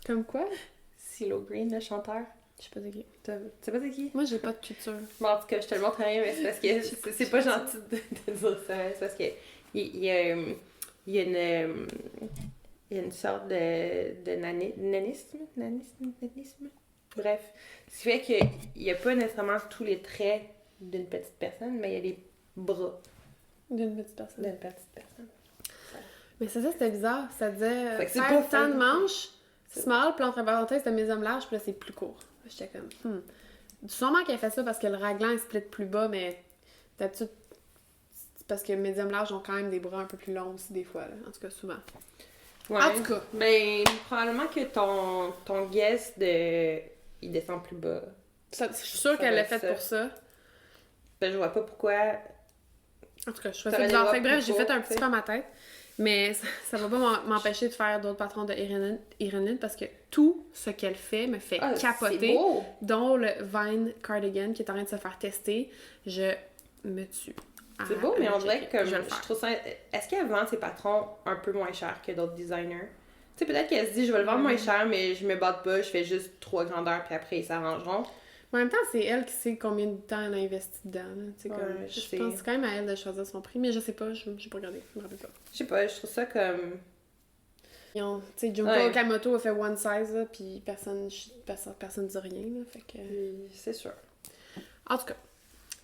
A: Comme quoi?
B: Silo Green, le chanteur.
A: Je sais pas de qui.
B: Tu sais pas c'est qui?
A: Moi, j'ai pas de culture.
B: Bon, en tout cas, je te le montre rien, mais c'est parce que c'est pas gentil de dire ça. C'est parce que il y a une sorte de nanisme. Bref. Ce qui fait qu'il n'y a pas nécessairement tous les traits d'une petite personne, mais il y a les bras
A: D'une petite personne.
B: d'une petite personne.
A: Mais c'est ça, c'était bizarre. Ça disait
B: Fait que c'est
A: faire
B: pas
A: tant de
B: fin.
A: manches, small, puis entre parenthèses, c'était médium large, puis là, c'est plus court. J'étais comme, Sûrement qu'elle fait ça parce que le raglan, il split plus bas, mais d'habitude, c'est parce que médium large ont quand même des bras un peu plus longs aussi, des fois, là. En tout cas, souvent.
B: Ouais.
A: En tout cas.
B: Ben, probablement que ton guess il descend plus bas.
A: Je suis sûre
B: Ça
A: qu'elle
B: doit
A: l'a
B: être
A: fait
B: ça.
A: pour ça.
B: Ben, je vois pas pourquoi.
A: En tout cas, je fais
B: T'aurais
A: ça
B: des
A: bizarre.
B: bras
A: Fait que bref,
B: plus
A: j'ai fait un
B: courts,
A: petit
B: tu sais.
A: peu à ma tête. Mais ça va pas m'empêcher de faire d'autres patrons de Erin parce que tout ce qu'elle fait me fait
B: Ah, c'est
A: capoter.
B: beau!
A: Dont le Vine Cardigan qui est en train de se faire tester. Je me tue.
B: C'est beau, mais on dirait que comme
A: je vais le
B: je
A: faire.
B: trouve ça. Est-ce qu'elle vend ses patrons un peu moins cher que d'autres designers? Tu sais, peut-être qu'elle se dit, je vais le vendre moins cher, mais je me batte pas, je fais juste 3 grandeurs, puis après ils s'arrangeront.
A: Mais en même temps, c'est elle qui sait combien de temps elle a investi dedans. Là. Tu sais,
B: Ouais,
A: comme,
B: je
A: je
B: sais.
A: pense que c'est quand même à elle de choisir son prix, mais je sais pas, j'ai pas regardé, je me rappelle pas.
B: Je sais pas, je trouve ça comme.
A: Tu sais, Junko
B: Ouais.
A: Okamoto a fait one size, là, puis personne dit rien, là, fait que...
B: C'est sûr.
A: En tout cas,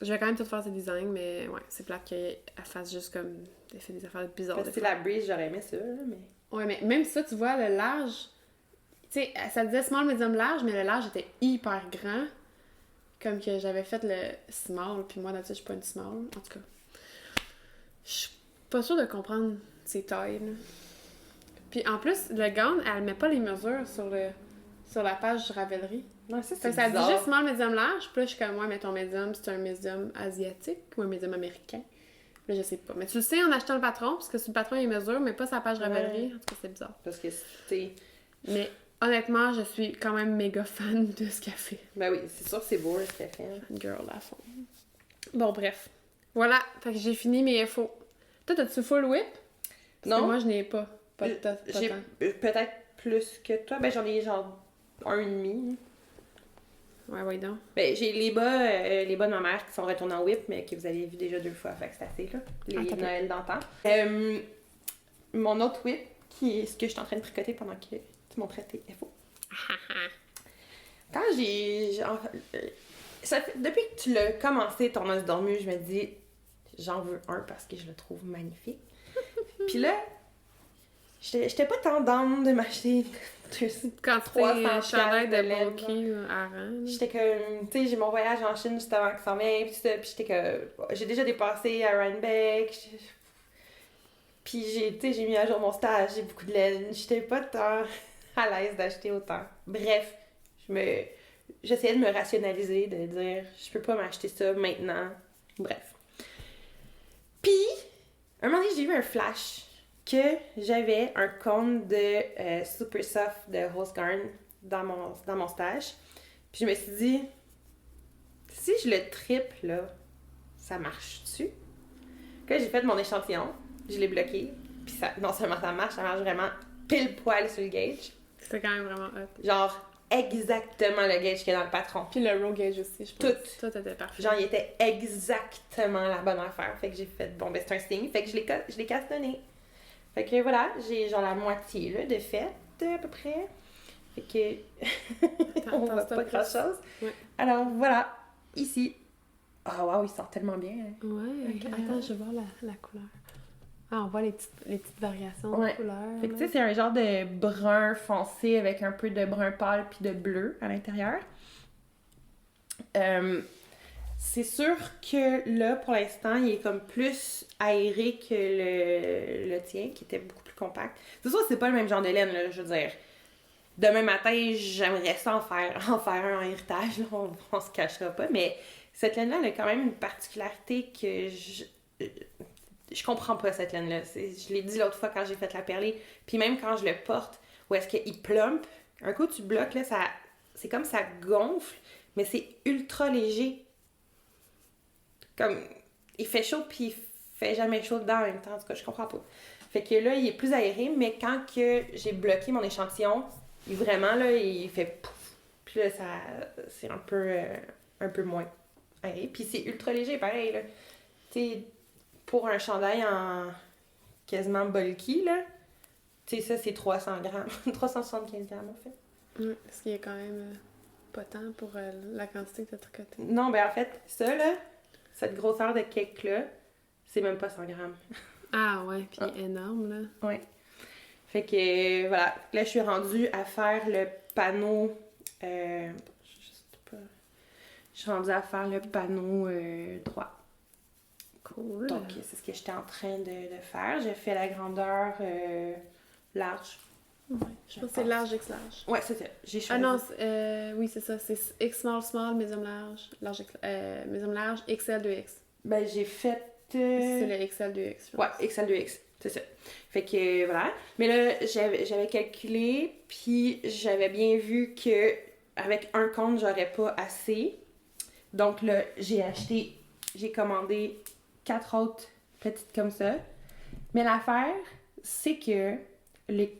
A: je vais quand même tout faire ses designs, mais ouais, c'est plate qu'elle fasse juste comme... Elle fait des affaires bizarres.
B: Parce que
A: des
B: c'est
A: fois.
B: la breeze, j'aurais aimé ça, là, mais.
A: Ouais, mais même ça, tu vois, le large... Tu sais, ça disait small, medium, large, mais le large était hyper grand. Comme que j'avais fait le small, puis moi, là-dessus, je suis pas une small. En tout cas, je suis pas sûre de comprendre ses tailles, là. Puis en plus, le gown, elle met pas les mesures sur la page Ravelry.
B: Non, ça,
A: Fait
B: c'est
A: que ça dit
B: bizarre.
A: juste small, medium, large. Puis là, je suis comme, ouais, mais ton medium, c'est un medium asiatique ou un medium américain? Puis là, je sais pas. Mais tu le sais en achetant le patron, parce que sur le patron, il y a les mesures, mais pas sa page Ravelry. En tout cas, c'est bizarre.
B: Parce que, tu
A: Mais honnêtement, je suis quand même méga fan de ce qu'elle fait.
B: ben oui, c'est sûr que c'est beau, ce qu'elle fait.
A: Une girl à fond. Bon, bref. Voilà, fait que j'ai fini mes FO. Toi, t'as-tu full whip? Parce que
B: Non.
A: moi, je n'ai pas. Pas
B: J'ai
A: tant.
B: peut-être plus que toi. Ben, j'en ai genre 1,5.
A: Ouais, ouais, donc.
B: Ben, j'ai les bas de ma mère qui sont retournés en whip, mais que vous avez vu déjà 2 fois, fait que c'est assez, là. Les
A: t'as
B: Noël d'antan. Mon autre whip, qui est ce que je suis en train de tricoter pendant que tu montrais tes FO. Quand depuis que tu l'as commencé, ton os dormu, je me dis, j'en veux un parce que je le trouve magnifique. Puis là, j'étais pas tant down de m'acheter
A: Quand
B: 300
A: c'est chandail de
B: laine,
A: bulky à rang.
B: j'étais comme, tu sais, j'ai mon voyage en Chine juste avant qu'il s'en vienne, puis j'étais comme, j'ai déjà dépassé à Rhinebeck, puis j'ai mis à jour mon stage, j'ai beaucoup de laine, j'étais pas tant à l'aise d'acheter autant. Bref, j'essayais de me rationaliser, de dire, je peux pas m'acheter ça maintenant. Bref. Puis, un moment donné, j'ai eu un flash que j'avais un cône de Super Soft de Hostgarn dans mon stage. Puis je me suis dit, si je le triple, là, ça marche-tu? Quand j'ai fait mon échantillon, je l'ai bloqué. Puis non seulement ça marche vraiment pile poil sur le gauge.
A: C'était quand même vraiment hot.
B: Genre, exactement le gauge qu'il y a dans le patron.
A: Puis le row gauge aussi, je pense. Tout était parfait.
B: Genre, il était exactement la bonne affaire. Fait que j'ai fait, bon, ben c'est un signe. Fait que je l'ai cassonné. Fait que voilà, j'ai genre la moitié là, de fait, à peu près. Fait que on voit pas grand-chose.
A: Ouais.
B: Alors voilà, ici. Ah wow, il sort tellement bien. Hein.
A: Ouais, okay. Attends, je vais voir la couleur. Ah, on voit les petites variations de couleurs.
B: Fait que tu sais, c'est un genre de brun foncé avec un peu de brun pâle puis de bleu à l'intérieur. C'est sûr que là, pour l'instant, il est comme plus aéré que le tien, qui était beaucoup plus compact. C'est sûr, c'est pas le même genre de laine, là, je veux dire. Demain matin, j'aimerais ça en faire un en héritage, là, on se cachera pas, mais cette laine-là, elle a quand même une particularité que je comprends pas, cette laine-là. Je l'ai dit l'autre fois quand j'ai fait la perlée, puis même quand je le porte, où est-ce qu'il plump, un coup tu bloques, là, c'est comme ça gonfle, mais c'est ultra léger. Comme, il fait chaud, puis il fait jamais chaud dedans en même temps. En tout cas, je comprends pas. Fait que là, il est plus aéré, mais quand que j'ai bloqué mon échantillon, vraiment, là, il fait pouf. Puis là, c'est un peu moins aéré. Puis c'est ultra léger, pareil, là. Tu sais, pour un chandail en quasiment bulky, là, tu sais, ça, c'est 300 grammes. 375 grammes, en fait.
A: Ce qui est quand même pas tant pour la quantité que tu as tricoté.
B: Non, ben en fait, ça, là, cette grosseur de cake-là, c'est même pas 100 grammes.
A: Ah ouais, puis énorme, là.
B: Ouais. Fait que, voilà. Là, je suis rendue à faire le panneau... je suis rendue à faire le panneau droit.
A: Cool.
B: Donc, c'est ce que j'étais en train de faire. J'ai fait la grandeur large.
A: Ouais, je pense que c'est large, X large.
B: Ouais, c'est ça. J'ai choisi.
A: Ah non, oui, c'est ça. C'est X small, small, medium large, medium large, XL 2X.
B: Ben, j'ai fait...
A: C'est le XL 2X, je pense.
B: Ouais, XL 2X, c'est ça. Fait que, voilà. Mais là, j'avais calculé, puis j'avais bien vu que avec un compte, j'aurais pas assez. Donc là, j'ai commandé 4 autres petites comme ça. Mais l'affaire, c'est que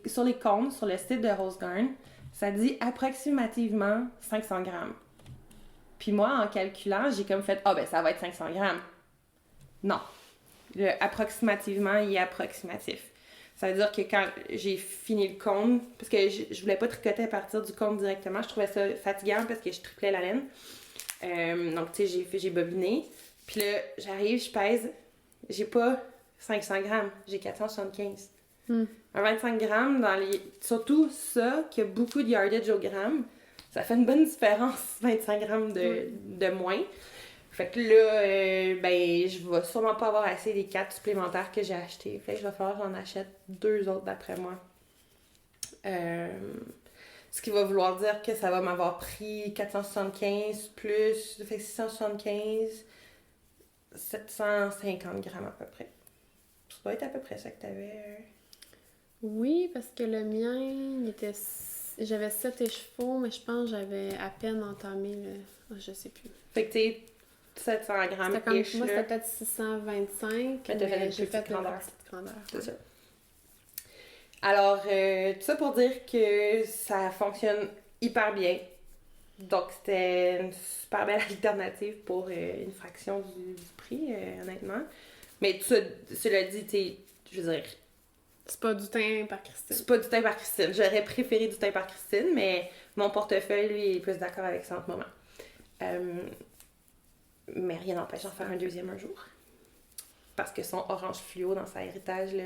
B: sur les comptes, sur le site de Hostgarn, ça dit approximativement 500 grammes. Puis moi, en calculant, j'ai comme fait, ben ça va être 500 grammes. Non. Le approximativement, il est approximatif. Ça veut dire que quand j'ai fini le cône, parce que je voulais pas tricoter à partir du cône directement, je trouvais ça fatigant parce que je triplais la laine. Donc, tu sais, j'ai bobiné. Puis là, j'arrive, je pèse, j'ai pas 500 grammes, j'ai 475. Un 25 grammes, surtout ça, qui a beaucoup de yardage au gramme, ça fait une bonne différence, 25 grammes de moins. Fait que là, ben, je vais sûrement pas avoir assez des 4 supplémentaires que j'ai achetés. Fait que je vais falloir que j'en achète 2 autres d'après moi. Ce qui va vouloir dire que ça va m'avoir pris 475 plus, ça fait 675, 750 grammes à peu près. Ça doit être à peu près ça que t'avais.
A: Oui, parce que le mien, j'avais 7 écheveaux, mais je pense que j'avais à peine entamé je sais plus.
B: Fait que t'es 700 grammes
A: c'était comme, moi, c'était peut-être 625, mais j'ai fait
B: grandeur.
A: la petite grandeur.
B: C'est ça. Alors, tout ça pour dire que ça fonctionne hyper bien. Donc, c'était une super belle alternative pour une fraction du prix, honnêtement. Mais tout ça, cela dit, je veux dire,
A: C'est pas du thym par Christine.
B: C'est pas du thym par Christine. J'aurais préféré du thym par Christine, mais mon portefeuille, lui, il est plus d'accord avec ça en ce moment. Mais rien n'empêche d'en faire un deuxième un jour. Parce que son orange fluo dans sa héritage, là,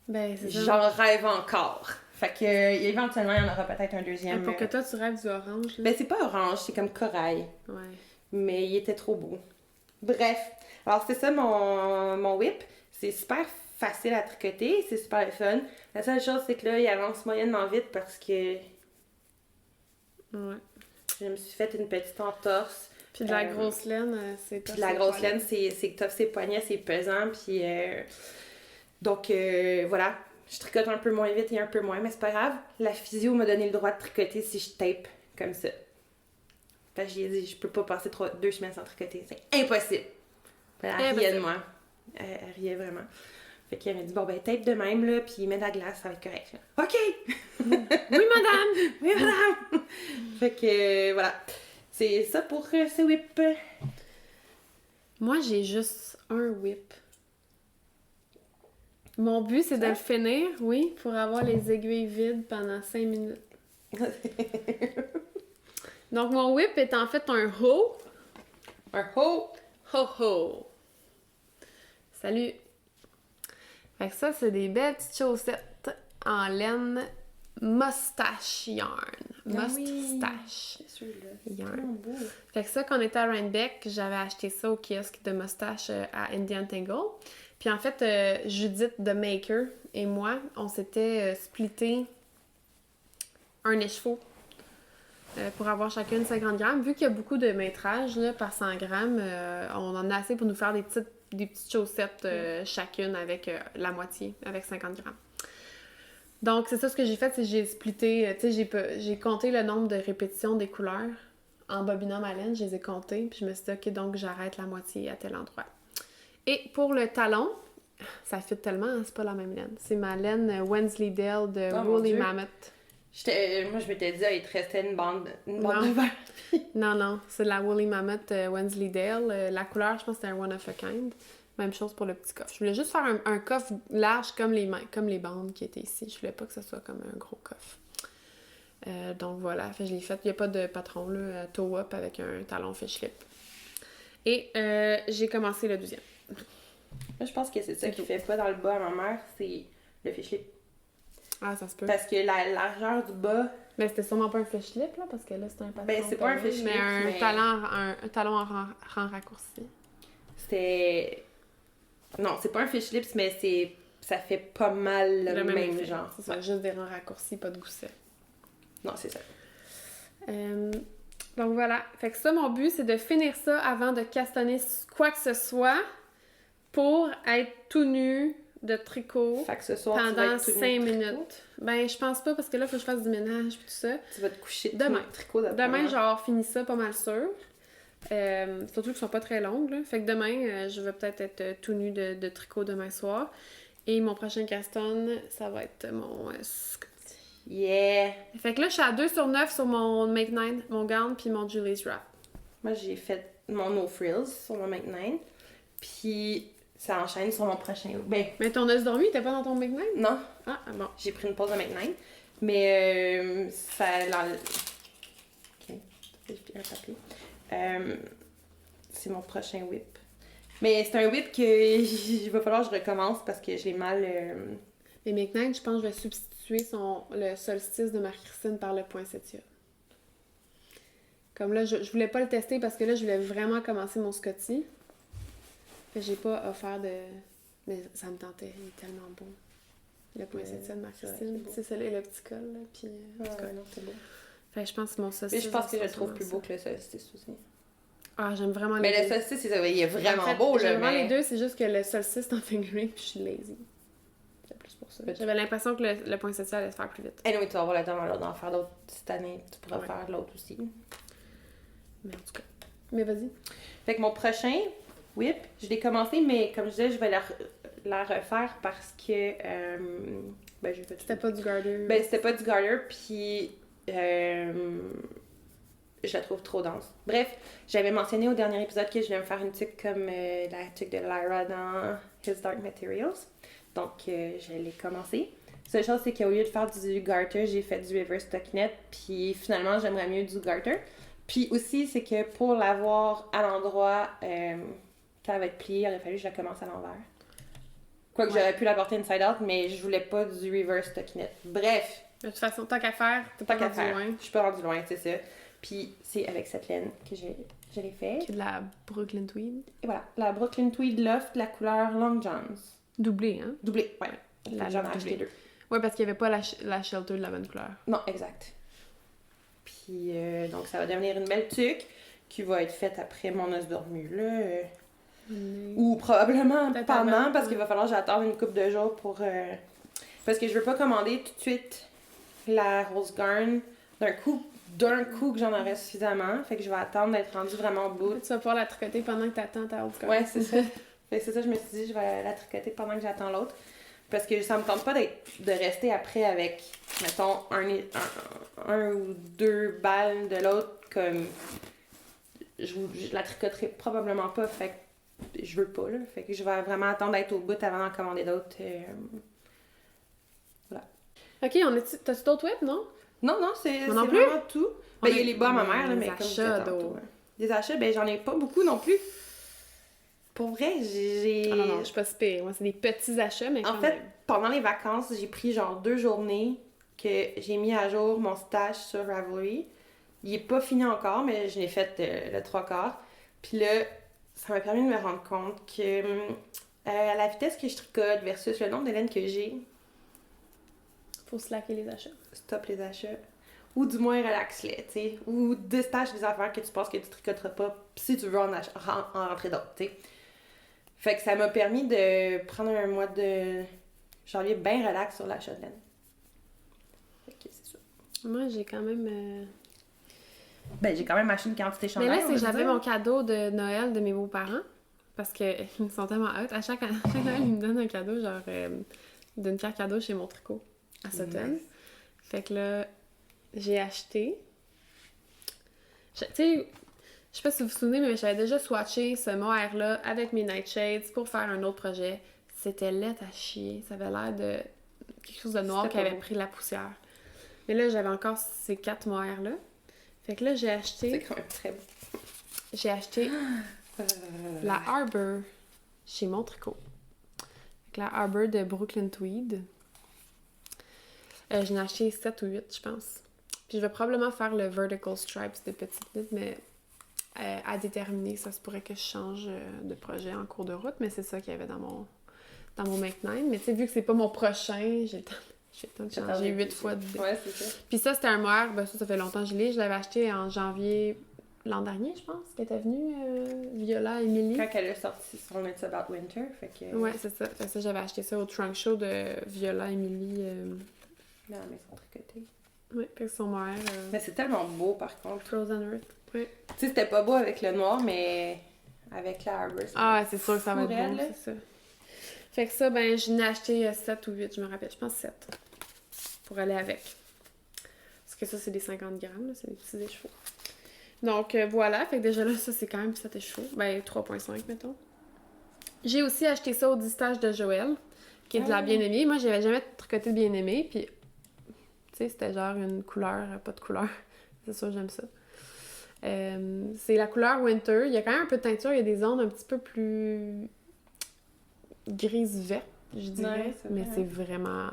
A: Ben, c'est ça.
B: j'en rêve encore. Fait que éventuellement, il y en aura peut-être un deuxième.
A: Pour que toi, tu rêves du orange. Là.
B: Ben, c'est pas orange, c'est comme corail.
A: Ouais.
B: Mais il était trop beau. Bref. Alors, c'est ça mon whip. C'est super facile à tricoter, c'est super le fun. La seule chose, c'est que là, il avance moyennement vite parce que
A: Ouais.
B: je me suis fait une petite entorse.
A: Puis de la grosse laine, c'est pas.
B: Puis la grosse laine, c'est tough ses poignets, c'est pesant. Puis donc voilà, je tricote un peu moins vite et un peu moins, mais c'est pas grave. La physio m'a donné le droit de tricoter si je tape comme ça. Fait que j'ai dit, je peux pas passer 2 semaines sans tricoter. C'est impossible. Elle riait de moi. Elle riait vraiment. Fait qu'elle m'a dit, bon ben tape de même, là, puis mets de la glace, ça va être correct. Là. OK!
A: Oui, madame!
B: Oui, madame! Fait que voilà. C'est ça pour ce whip.
A: Moi, j'ai juste un whip. Mon but, c'est de le finir, oui, pour avoir les aiguilles vides pendant 5 minutes. Donc, mon whip est en fait un ho.
B: Un ho!
A: Ho ho! Salut! Fait que ça, c'est des belles petites chaussettes en laine mustache yarn. Mustache yarn. Fait que ça, quand on était à Rhinebeck, j'avais acheté ça au kiosque de mustache à Indian Tangle. Puis en fait, Judith de Maker et moi, on s'était splitté un écheveau pour avoir chacune 50 grammes. Vu qu'il y a beaucoup de métrage là, par 100 grammes, on en a assez pour nous faire des petites chaussettes chacune avec la moitié, avec 50 grammes. Donc, c'est ça ce que j'ai fait, c'est que j'ai splitté, tu sais, j'ai compté le nombre de répétitions des couleurs en bobinant ma laine, je les ai comptées, puis je me suis dit, OK, donc j'arrête la moitié à tel endroit. Et pour le talon, ça fit tellement, hein, c'est pas la même laine. C'est ma laine Wensleydale de Woolly Mammoth.
B: Moi, je m'étais dit, il te restait une bande de verre.
A: Non, c'est de la Woolly Mammoth Wensleydale. La couleur, je pense que c'était un One of a Kind. Même chose pour le petit coffre. Je voulais juste faire un coffre large comme les bandes qui étaient ici. Je voulais pas que ce soit comme un gros coffre. Donc voilà, je l'ai fait. Il n'y a pas de patron, là, toe-up avec un talon fish lip. Et j'ai commencé le 12e.
B: Moi, je pense que c'est ça qui fait pas dans le bas à ma mère, c'est le fish lip.
A: Ah, ça se peut.
B: Parce que la largeur du bas...
A: Mais c'était sûrement pas un fish lip, là, parce que là, c'est un patron.
B: Ben, c'est pas un fish lip,
A: mais un talon en rang raccourci.
B: C'était... Non, c'est pas un fish lips, mais ça fait pas mal le même genre.
A: C'est ça, juste des rangs raccourcis, pas de gousset.
B: Non, c'est ça.
A: Donc voilà. Fait que ça, mon but, c'est de finir ça avant de castonner quoi que ce soit pour être tout nu de tricot
B: fait que ce soir,
A: pendant 5 minutes. Ben, je pense pas, parce que là, il faut que je fasse du ménage et tout ça.
B: Tu vas te coucher
A: demain.
B: Tricot
A: Demain, genre, fini ça pas mal sûr. Surtout qu'ils sont pas très longues, là. Fait que demain, je vais peut-être être tout nu de tricot demain soir. Et mon prochain caston, ça va être mon Scotty.
B: Yeah!
A: Fait que là, je suis à 2 sur 9 sur mon Make 9, mon gown, puis mon Julie's Wrap.
B: Moi, j'ai fait mon No Frills sur mon Make 9. Puis ça enchaîne sur mon prochain. Ben,
A: mais ton os dormi, t'es pas dans ton Make 9?
B: Non.
A: Ah, bon.
B: J'ai pris une pause de Make 9. Mais ça... Ok. J'ai un papier. C'est mon prochain whip. Mais c'est un whip que il va falloir que je recommence parce que je l'ai mal...
A: Les Make 9, je pense que je vais substituer le solstice de Marie-Christine par le poinsettia. Comme là, je voulais pas le tester parce que là, je voulais vraiment commencer mon Scotty. Fait que j'ai pas offert de... Mais ça me tentait, il est tellement beau. Le poinsettia de Marie-Christine, c'est celui et le petit col, là, puis...
B: non, c'est beau.
A: Fait que je pense que mon solstice...
B: Mais je pense que je le trouve plus beau que le solstice aussi.
A: Ah, j'aime vraiment les
B: deux. Mais
A: deux.
B: le solstice, il est vraiment beau, là,
A: j'aime vraiment les deux, c'est juste que le solstice est en fingering, puis je suis lazy. C'est plus pour ça. J'avais l'impression que le poinsettia allait se faire plus vite.
B: Anyway, tu vas avoir le temps d'en faire d'autres cette année. Tu pourras faire l'autre aussi.
A: Mais en tout cas. Mais vas-y.
B: Fait que mon prochain whip, je l'ai commencé, mais comme je disais, je vais la refaire parce que... ben, j'ai fait...
A: C'était pas du garter.
B: Ben, c'était pas du garter, puis... je la trouve trop dense. Bref, j'avais mentionné au dernier épisode que je voulais me faire une tuque comme la tuque de Lyra dans His Dark Materials. Donc, je l'ai commencé. La seule chose, c'est qu'au lieu de faire du garter, j'ai fait du reverse stockinette. Puis finalement, j'aimerais mieux du garter. Puis aussi, c'est que pour l'avoir à l'endroit, quand elle va être pliée, il aurait fallu que je la commence à l'envers. Quoique j'aurais pu la porter inside out, mais je voulais pas du reverse stockinette. Bref.
A: De toute façon, tant qu'à faire, t'es pas rendu loin.
B: Je suis pas rendue loin, c'est ça. Puis c'est avec cette laine que je l'ai fait.
A: Qui est de la Brooklyn Tweed.
B: Et voilà, la Brooklyn Tweed Loft, la couleur Long Johns.
A: Doublée, hein?
B: Doublée, ouais. J'en ai acheté
A: doublée.
B: 2.
A: Ouais, parce qu'il n'y avait pas la shelter de la bonne couleur.
B: Non, exact. Puis donc ça va devenir une belle tuque qui va être faite après mon os dormu, là. Ou probablement
A: peut-être
B: pendant,
A: avant,
B: parce qu'il va falloir que j'attende une couple de jours pour... Parce que je veux pas commander tout de suite la Rose Garn d'un coup que j'en aurai suffisamment. Fait que je vais attendre d'être rendue vraiment au bout.
A: Tu vas pouvoir la tricoter pendant que t'attends ta haute.
B: Ouais, c'est ça. Fait que c'est ça, je me suis dit, je vais la tricoter pendant que j'attends l'autre. Parce que ça me tente pas de rester après avec, mettons, un ou deux balles de l'autre, comme... Je la tricoterai probablement pas, fait que je veux pas, là. Fait que je vais vraiment attendre d'être au bout avant d'en commander d'autres. Voilà.
A: Ok, t'as-tu d'autres webs, non?
B: Non, c'est
A: non
B: vraiment tout. Ben, il y a
A: est-
B: les bas à ma mère, là,
A: les
B: mais comme je disais
A: achats,
B: tantôt,
A: donc.
B: ouais. Des achats, ben j'en ai pas beaucoup non plus. Pour vrai, j'ai...
A: Ah non, je suis pas si pire. Moi, c'est des petits achats, mais
B: En
A: quand
B: fait,
A: même.
B: pendant les vacances, j'ai pris genre 2 journées que j'ai mis à jour mon stage sur Ravelry. Il est pas fini encore, mais je l'ai fait le 3/4. Puis là, ça m'a permis de me rendre compte que à la vitesse que je tricote versus le nombre de laine que j'ai,
A: Faut slacker les achats.
B: stop les achats. Ou du moins relax-les, tu sais. Ou déstache des affaires que tu penses que tu tricoteras pas si tu veux en rentrer d'autres, tu sais. Fait que ça m'a permis de prendre un mois de janvier bien relax sur l'achat de laine. Fait que c'est ça.
A: Moi, j'ai quand même...
B: Ben, j'ai quand même acheté une quantité
A: Mais
B: chandail.
A: là, c'est que j'avais mon cadeau de Noël de mes beaux-parents. Parce qu'ils sont tellement hot. À chaque Noël, ils me donnent un cadeau, genre d'une carte cadeau chez Mon Tricot à Sutton.
B: Nice.
A: Fait que là, j'ai acheté. Tu sais, je sais pas si vous vous souvenez, mais j'avais déjà swatché ce mohair-là avec mes nightshades pour faire un autre projet. C'était laid à chier. Ça avait l'air de quelque chose de noir
B: C'était
A: qui
B: pas
A: avait
B: beau.
A: pris la poussière. Mais là, j'avais encore ces 4 mohair-là. Fait que là, j'ai
B: C'est
A: acheté...
B: quand même très beau.
A: J'ai acheté la Arbor chez Mon Tricot. Fait que la Arbor de Brooklyn Tweed. J'en ai acheté 7 ou 8, je pense. Puis je vais probablement faire le Vertical Stripes de petite knit, mais à déterminer, ça se pourrait que je change de projet en cours de route, mais c'est ça qu'il y avait dans mon Make 9. Mais tu sais, vu que c'est pas mon prochain, j'ai le temps de changer 8 fois de...
B: Ouais, c'est ça.
A: Puis ça, c'était un mohair, ben ça fait longtemps que je l'ai. Je l'avais acheté en janvier l'an dernier, je pense, qu'elle était venue, Viola Emily.
B: Quand elle a sorti son It's About Winter, fait que...
A: Ouais, c'est ça. Fait que ça, j'avais acheté ça au trunk show de Viola Emily.
B: Dans la maison tricotée.
A: Ouais, puis son mohair.
B: Mais c'est tellement beau, par contre.
A: Frozen Earth. Ouais.
B: Tu sais, c'était pas beau avec le noir, mais avec la Arbor,
A: Ah, c'est sûr que ça va être
B: Fourrelle,
A: beau,
B: là.
A: c'est ça. Fait que ça, ben, j'en ai acheté 7 ou 8, je me rappelle. Je pense 7. Pour aller avec. Parce que ça, c'est des 50 grammes, là, c'est des petits écheveaux. Donc, voilà. Fait que déjà là, ça, c'est quand même 7 écheveaux. Ben, 3,5, mettons. J'ai aussi acheté ça au distage de Joël, qui est de la bien-aimée. Moi, j'avais jamais tricoté de bien-aimée, puis, tu sais, c'était genre une couleur, pas de couleur. C'est sûr, j'aime ça. C'est la couleur Winter. Il y a quand même un peu de teinture, il y a des zones un petit peu plus grise-verte, je dirais.
B: Ouais, c'est
A: mais
B: vrai.
A: c'est vraiment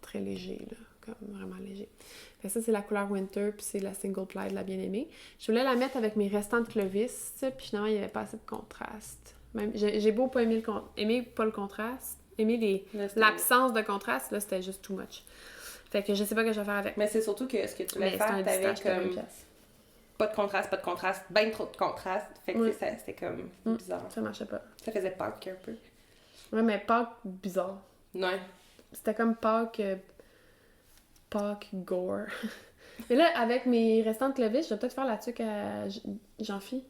A: très léger, là. Comme vraiment léger. Fait que ça, c'est la couleur Winter, puis c'est la single ply de la bien-aimée. Je voulais la mettre avec mes restants de Clovis, puis finalement, il n'y avait pas assez de contraste. Même, j'ai beau pas aimer pas le contraste, aimer l'absence de contraste, là, c'était juste too much. Fait que je sais pas ce que je vais faire avec.
B: Mais c'est surtout que ce que tu voulais
A: Mais
B: faire,
A: c'est un
B: t'avais
A: distage de 20
B: comme
A: pièces.
B: pas de contraste, ben trop de contraste. Fait que
A: Ouais.
B: tu sais, c'était comme bizarre.
A: Ça marchait pas.
B: Ça faisait Pâques un peu.
A: Ouais, mais Pâques bizarre.
B: Ouais.
A: C'était comme Pâques gore. Mais là, avec mes restants de Clovis, je vais peut-être faire la tuque à Jean-Phi.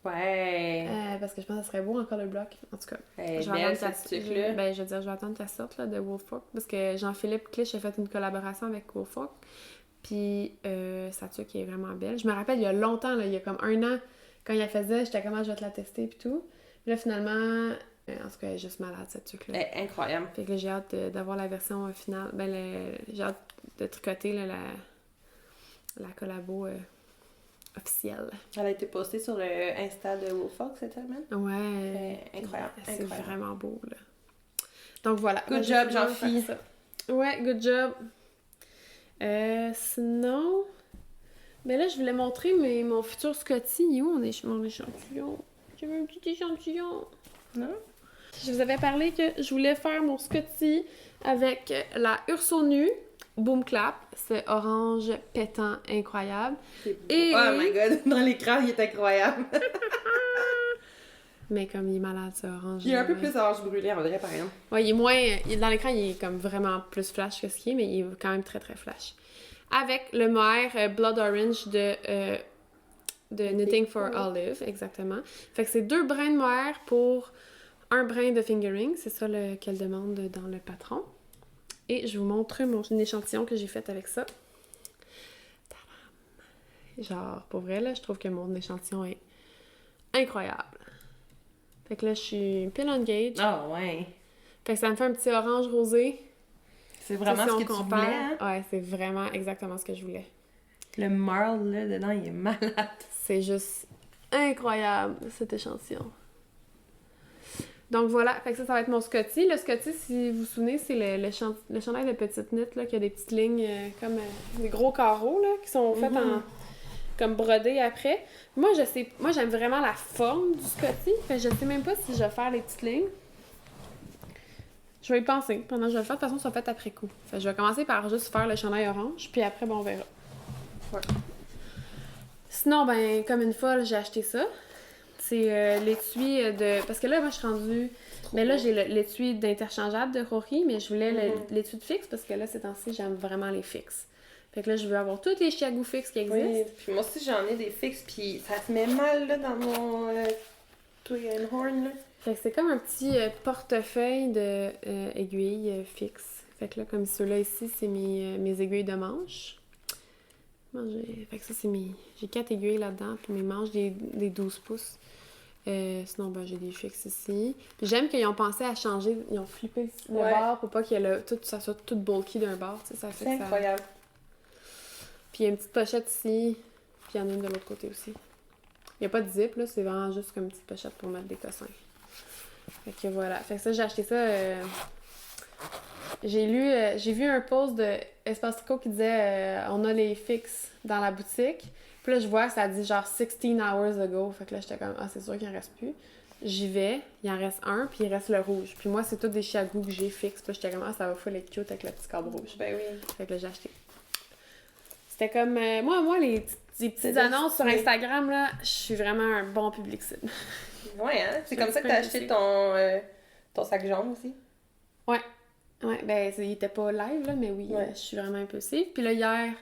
B: Ouais.
A: Parce que je pense que ça serait beau en color block. En tout cas.
B: Elle est
A: Je vais
B: belle,
A: attendre
B: cette tuque-là.
A: Ben, je veux dire, je vais attendre ta sorte là, de Wolfhawk. Parce que Jean-Philippe Clich a fait une collaboration avec Wolfhawk. Puis sa tuque est vraiment belle. Je me rappelle, il y a longtemps, là, il y a comme 1 an, quand il la faisait, j'étais comme, je vais te la tester, puis tout. Puis là, finalement, en tout cas, elle est juste malade, cette tuque-là.
B: Elle est incroyable.
A: Fait que là, j'ai hâte d'avoir la version finale. Ben, j'ai hâte de tricoter là, la collabo officielle.
B: Elle a été postée sur le Insta de Woolfox cette semaine.
A: Ouais.
B: Incroyable.
A: C'est vraiment beau, là. Donc voilà.
B: Good job, Jean-Phi.
A: Ouais, good job. Sinon... Ben là, je voulais montrer mon futur Scotty. Il est où mon échantillon? J'avais un petit échantillon.
B: Non?
A: Je vous avais parlé que je voulais faire mon Scotty avec la Ursonu Boom Clap. C'est orange pétant incroyable.
B: Et... Oh my god, dans l'écran, il est incroyable.
A: Mais comme il est malade, ce orange.
B: Il est un peu plus orange brûlé, en vrai, par exemple.
A: Ouais, il est moins... Dans l'écran, il est comme vraiment plus flash que ce qu'il est, mais il est quand même très, très flash. Avec le mohair Blood Orange de Knitting for Olive, exactement. Fait que c'est 2 brins de mohair pour 1 brin de fingering. C'est ça qu'elle demande dans le patron. Et je vous montre mon échantillon que j'ai fait avec ça. Tadam! Genre, pour vrai, là, je trouve que mon échantillon est incroyable. Fait que là, je suis pile on gauge.
B: Ah ouais.
A: Fait que ça me fait un petit orange rosé.
B: C'est vraiment ce que tu voulais, hein?
A: Ouais, c'est vraiment exactement ce que je voulais.
B: Le marl, là, dedans, il est malade.
A: C'est juste incroyable, cet échantillon. Donc voilà, fait que ça va être mon Scotty. Le Scotty, si vous vous souvenez, c'est le chandail de petite knit, là, qui a des petites lignes comme des gros carreaux, là, qui sont faits comme brodés après. Moi, j'aime vraiment la forme du Scotty. Fait que je sais même pas si je vais faire les petites lignes. Je vais y penser pendant que je vais le faire. De toute façon, ça va fait après coup. Fait que je vais commencer par juste faire le chandail orange, puis après, on verra. Ouais. Sinon, ben, comme une folle, j'ai acheté ça. C'est l'étui de... Parce que là, moi, je suis rendue... Mais là, j'ai l'étui d'interchangeable de Rory, mais je voulais l'étui de fixe parce que là, ces temps-ci, j'aime vraiment les fixes. Fait que là, je veux avoir tous les chiagous fixes qui existent.
B: Oui, puis moi aussi, j'en ai des fixes, puis ça se met mal, là, dans mon twig and horn, là.
A: Fait que c'est comme un petit portefeuille de aiguilles fixes. Fait que là, comme ceux-là ici, c'est mes aiguilles de manche. Fait que ça, c'est j'ai 4 aiguilles là-dedans, puis mes manches, des 12 pouces. Sinon, ben, j'ai des fixes ici. Puis j'aime qu'ils ont pensé à changer, ils ont flippé le bord pour pas que ça soit tout bulky d'un bord, tu sais, ça fait
B: c'est incroyable.
A: Puis il y a une petite pochette ici, puis il y en a une de l'autre côté aussi. Il n'y a pas de zip, là, c'est vraiment juste comme une petite pochette pour mettre des cossins. Fait que voilà. Fait que ça, j'ai acheté ça. J'ai vu un post de Espace Tricot qui disait on a les fixes dans la boutique. Puis là, je vois que ça dit genre 16 hours ago. Fait que là, j'étais comme c'est sûr qu'il en reste plus. J'y vais, il en reste un, puis il reste le rouge. Puis moi, c'est tous des chiagous que j'ai fixes. Puis là, j'étais comme ça va full être cute avec le petit corps rouge.
B: Ben oui.
A: Fait que là, j'ai acheté. C'était comme moi, les petites annonces sur Instagram, là, je suis vraiment un bon public cible.
B: Ouais, hein? C'est comme ça que t'as acheté ton sac jaune aussi?
A: Ouais. Ouais, ben, il était pas live, là, mais oui, je suis vraiment impulsive. Puis là, hier,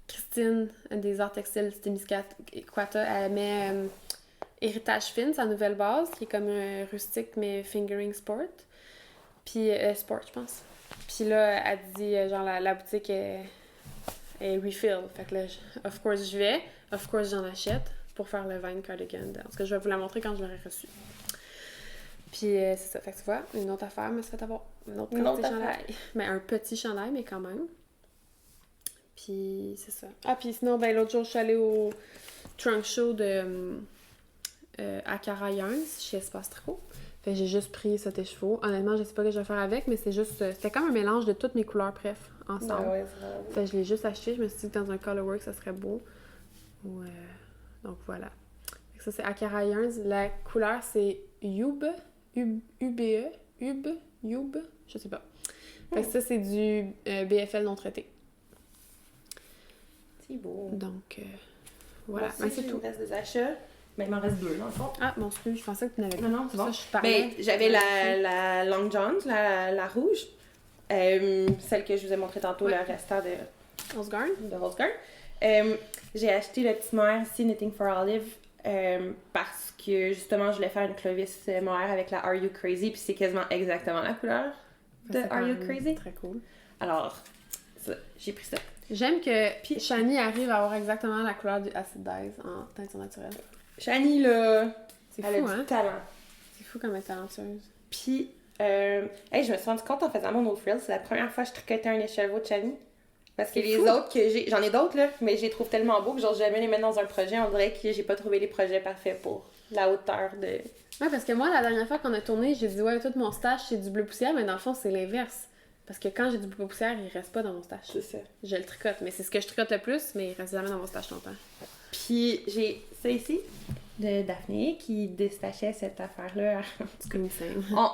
A: Christine, des arts textiles Témiscouata, elle met Héritage Fine, sa nouvelle base, qui est comme un rustique, mais fingering sport. Puis, sport, je pense. Puis là, elle dit, genre, la boutique est refill. Fait que là, of course, je vais. Of course, j'en achète pour faire le Vine Cardigan. Parce que je vais vous la montrer quand je l'aurai reçu. Puis c'est ça. Fait que tu vois, une autre affaire, mais ça fait avoir un autre petit chandail. Mais un petit chandail, mais quand même. Puis c'est ça. Ah, puis sinon, ben l'autre jour, je suis allée au trunk show de Akara Yarns chez Espace Tricot. Fait que j'ai juste pris cet écheveau. Honnêtement, je sais pas ce que je vais faire avec, mais c'est juste... c'était comme un mélange de toutes mes couleurs, bref, ensemble.
B: Ouais, c'est vrai.
A: Fait que je l'ai juste acheté. Je me suis dit que dans un colorwork, ça serait beau. Donc voilà. Fait que ça, c'est Akara Yarns. La couleur, c'est Ube. UBE. Ube. Je sais pas. Fait que ça, c'est du BFL non traité.
B: C'est beau.
A: Donc, voilà.
B: Moi aussi,
A: c'est tout.
B: Il me reste des achats. Mais il m'en reste 2, dans le fond.
A: Ah, mon excuse, je pensais que tu n'avais pas.
B: Non, c'est bon.
A: Ça, je parlais.
B: Ben, j'avais la Long John, la rouge. Celle que je vous ai montrée tantôt, le restant de
A: Holzgarn.
B: J'ai acheté le petit mohair ici, Knitting for Olive, parce que justement, je voulais faire une Clovis mohair avec la Are You Crazy, puis c'est quasiment exactement la couleur de Are You Crazy.
A: Très cool.
B: Alors, ça, j'ai pris ça.
A: J'aime que Shani arrive à avoir exactement la couleur du Acid Dyes en teinture naturelle.
B: Shani, là,
A: C'est
B: elle
A: fou,
B: a
A: hein?
B: du talent.
A: C'est fou comme elle est talentueuse.
B: Puis, hey, je me suis rendu compte en faisant mon autre reel, c'est la première fois que je tricotais un écheveau de Shani. Parce que
A: C'est
B: les
A: fou.
B: autres que j'ai, j'en ai d'autres là, mais je les trouve tellement beaux que genre jamais les mettre dans un projet. On dirait que j'ai pas trouvé les projets parfaits pour la hauteur de.
A: Ouais, parce que moi, la dernière fois qu'on a tourné, j'ai dit, ouais, tout mon stash, c'est du bleu poussière, mais dans le fond, c'est l'inverse. Parce que quand j'ai du bleu poussière, il reste pas dans mon stash.
B: C'est ça.
A: Je le tricote, mais c'est ce que je tricote le plus, mais il reste jamais dans mon stash longtemps.
B: Puis j'ai ça ici de Daphné qui déstachait cette affaire-là.
A: C'est comme ça.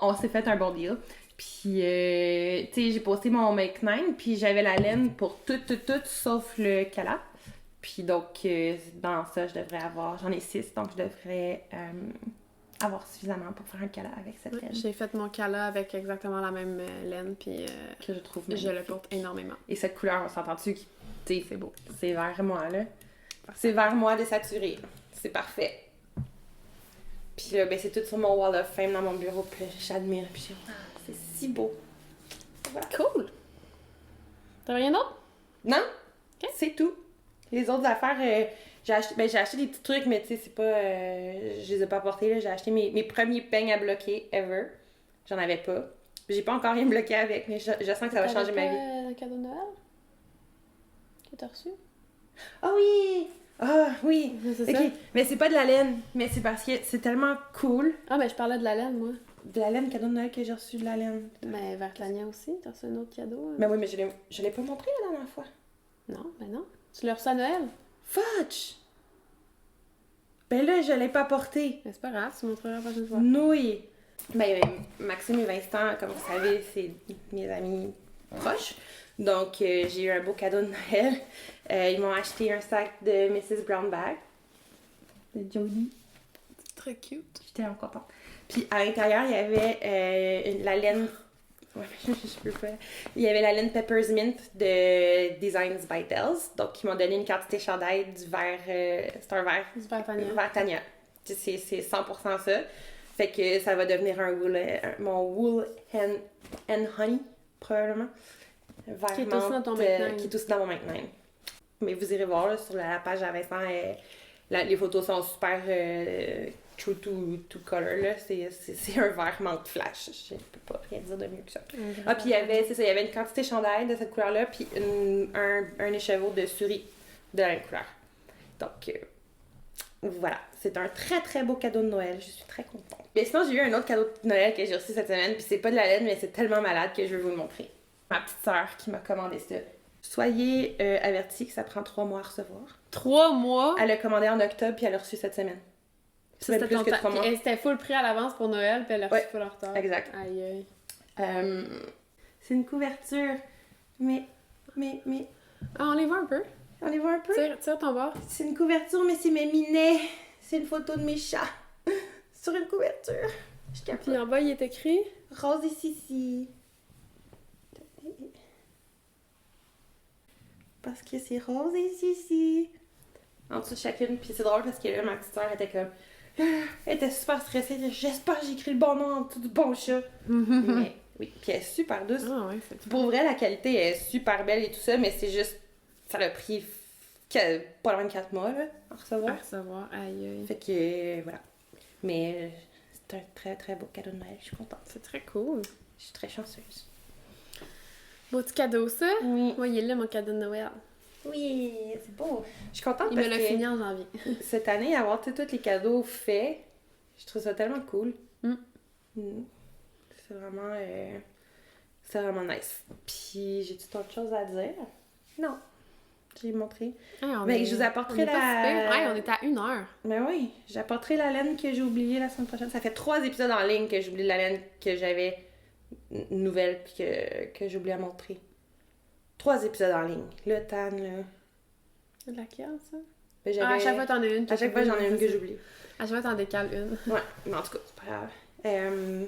B: On s'est fait un bon deal. Puis, tu sais, j'ai posté mon Make 9, puis j'avais la laine pour tout, sauf le cala. Puis donc, dans ça, je devrais avoir... J'en ai 6, donc je devrais avoir suffisamment pour faire un cala avec cette laine.
A: J'ai fait mon cala avec exactement la même laine, puis
B: Que je trouve
A: je
B: magnifique.
A: le porte énormément.
B: Et cette couleur, on s'entend-tu? Tu sais,
A: C'est beau.
B: c'est vers moi, là. C'est vers moi désaturé. C'est parfait. Puis là, ben, c'est tout sur mon wall of fame dans mon bureau, puis là, j'admire. Puis je dis, ah, c'est si beau. Voilà.
A: Cool! T'as rien d'autre?
B: Non?
A: Ok.
B: C'est tout. Les autres affaires, j'ai acheté des petits trucs, mais tu sais, c'est pas... je les ai pas apportés, là. J'ai acheté mes premiers peignes à bloquer ever. J'en avais pas. J'ai pas encore rien bloqué avec, mais je sens que ça va changer ma vie.
A: T'avais un cadeau de Noël? Que t'as reçu?
B: Ah oui! Ah oui!
A: C'est
B: Ok,
A: ça?
B: mais c'est pas de la laine, mais c'est parce que c'est tellement cool.
A: Ah, mais je parlais de la laine, moi.
B: De la laine, cadeau de Noël que j'ai reçu de la laine.
A: Mais Vertlania aussi, t'as reçu un autre cadeau?
B: Mais oui, mais je l'ai pas montré la dernière fois.
A: Non, ben non. Tu l'as reçu à Noël?
B: Fudge! Ben là, je l'ai pas porté.
A: Mais c'est pas grave, tu montreras la prochaine fois.
B: Nouille! Ben, Maxime et Vincent, comme vous savez, c'est mes amis proches. Donc, j'ai eu un beau cadeau de Noël. Ils m'ont acheté un sac de Mrs. Brown Bag. De Jodie.
A: C'est très cute.
B: J'étais vraiment contente. Puis, à l'intérieur, il y avait la laine... Ouais, je peux pas... Il y avait la laine Pepper's Mint de Designs by Dells. Donc, ils m'ont donné une quantité chandail du vert... c'est un vert...
A: Du Vertlania.
B: Vert Tania. C'est 100% ça. Fait que ça va devenir mon wool and honey, probablement. Vert
A: Qui est aussi dans ton
B: menthe,
A: Make 9.
B: qui est aussi dans mon Make 9. Mais vous irez voir là, sur la page à Vincent, les photos sont super true to color. Là. C'est un vert menthe flash. Je peux pas rien dire de mieux que ça. Ah, puis il y avait une quantité chandail de cette couleur-là, puis un écheveau de souris de la même couleur. Donc, voilà, c'est un très très beau cadeau de Noël, je suis très contente. Mais sinon, j'ai eu un autre cadeau de Noël que j'ai reçu cette semaine, puis c'est pas de la laine, mais c'est tellement malade que je veux vous le montrer. Ma petite sœur qui m'a commandé ça. Soyez avertis que ça prend 3 mois à recevoir.
A: 3 mois?
B: Elle a commandé en octobre, puis elle a reçu cette semaine. C'est même plus que 3 mois.
A: Et c'était full prix à l'avance pour Noël, puis elle a reçu
B: Ouais,
A: full en retard.
B: exact.
A: Aïe aïe.
B: C'est une couverture, mais...
A: Ah, on les voit un peu.
B: On les voit un peu?
A: Tire ton bord.
B: C'est une couverture, mais c'est mes minets. C'est une photo de mes chats. Sur une couverture. Je capote.
A: Puis en bas, il est écrit...
B: Rose et Sissi. Parce que c'est Rose et Sissi. En dessous de chacune. Puis c'est drôle parce que là, ma petite soeur était comme... Elle était super stressée. J'espère que j'ai écrit le bon nom en dessous du bon chat. Mais oui. Puis elle est super douce.
A: Ah ouais, c'est
B: Pour vrai, la qualité est super belle et tout ça, mais c'est juste... Ça l'a pris pas loin de 4 mois, là, à recevoir.
A: à recevoir. Aïe aïe.
B: Fait que, voilà. Mais c'est un très, très beau cadeau de Noël. Je suis contente.
A: C'est très cool.
B: Je suis très chanceuse.
A: Beau petit cadeau, ça?
B: Oui.
A: Moi, il est là, mon cadeau de Noël.
B: Oui, c'est beau. Je suis contente
A: Il
B: parce
A: me l'a
B: que
A: fini en janvier.
B: cette année, avoir tous les cadeaux faits, je trouve ça tellement cool.
A: Mm.
B: C'est vraiment nice. Puis, j'ai-tu autre chose à dire? Non. J'ai montré. Mais je vous apporterai
A: Ouais, on est à 1 heure.
B: Mais oui, j'apporterai la laine que j'ai oubliée la semaine prochaine. Ça fait 3 épisodes en ligne que j'ai oublié la laine que j'avais nouvelle puis que j'ai oublié à montrer. 3 épisodes en ligne. Le Tan, là.
A: C'est de laquelle, ça?
B: Ben,
A: À chaque fois, t'en as une.
B: À chaque fois, j'en ai une que j'oublie.
A: À chaque fois, t'en décales une.
B: Ouais, mais en tout cas, c'est pas grave.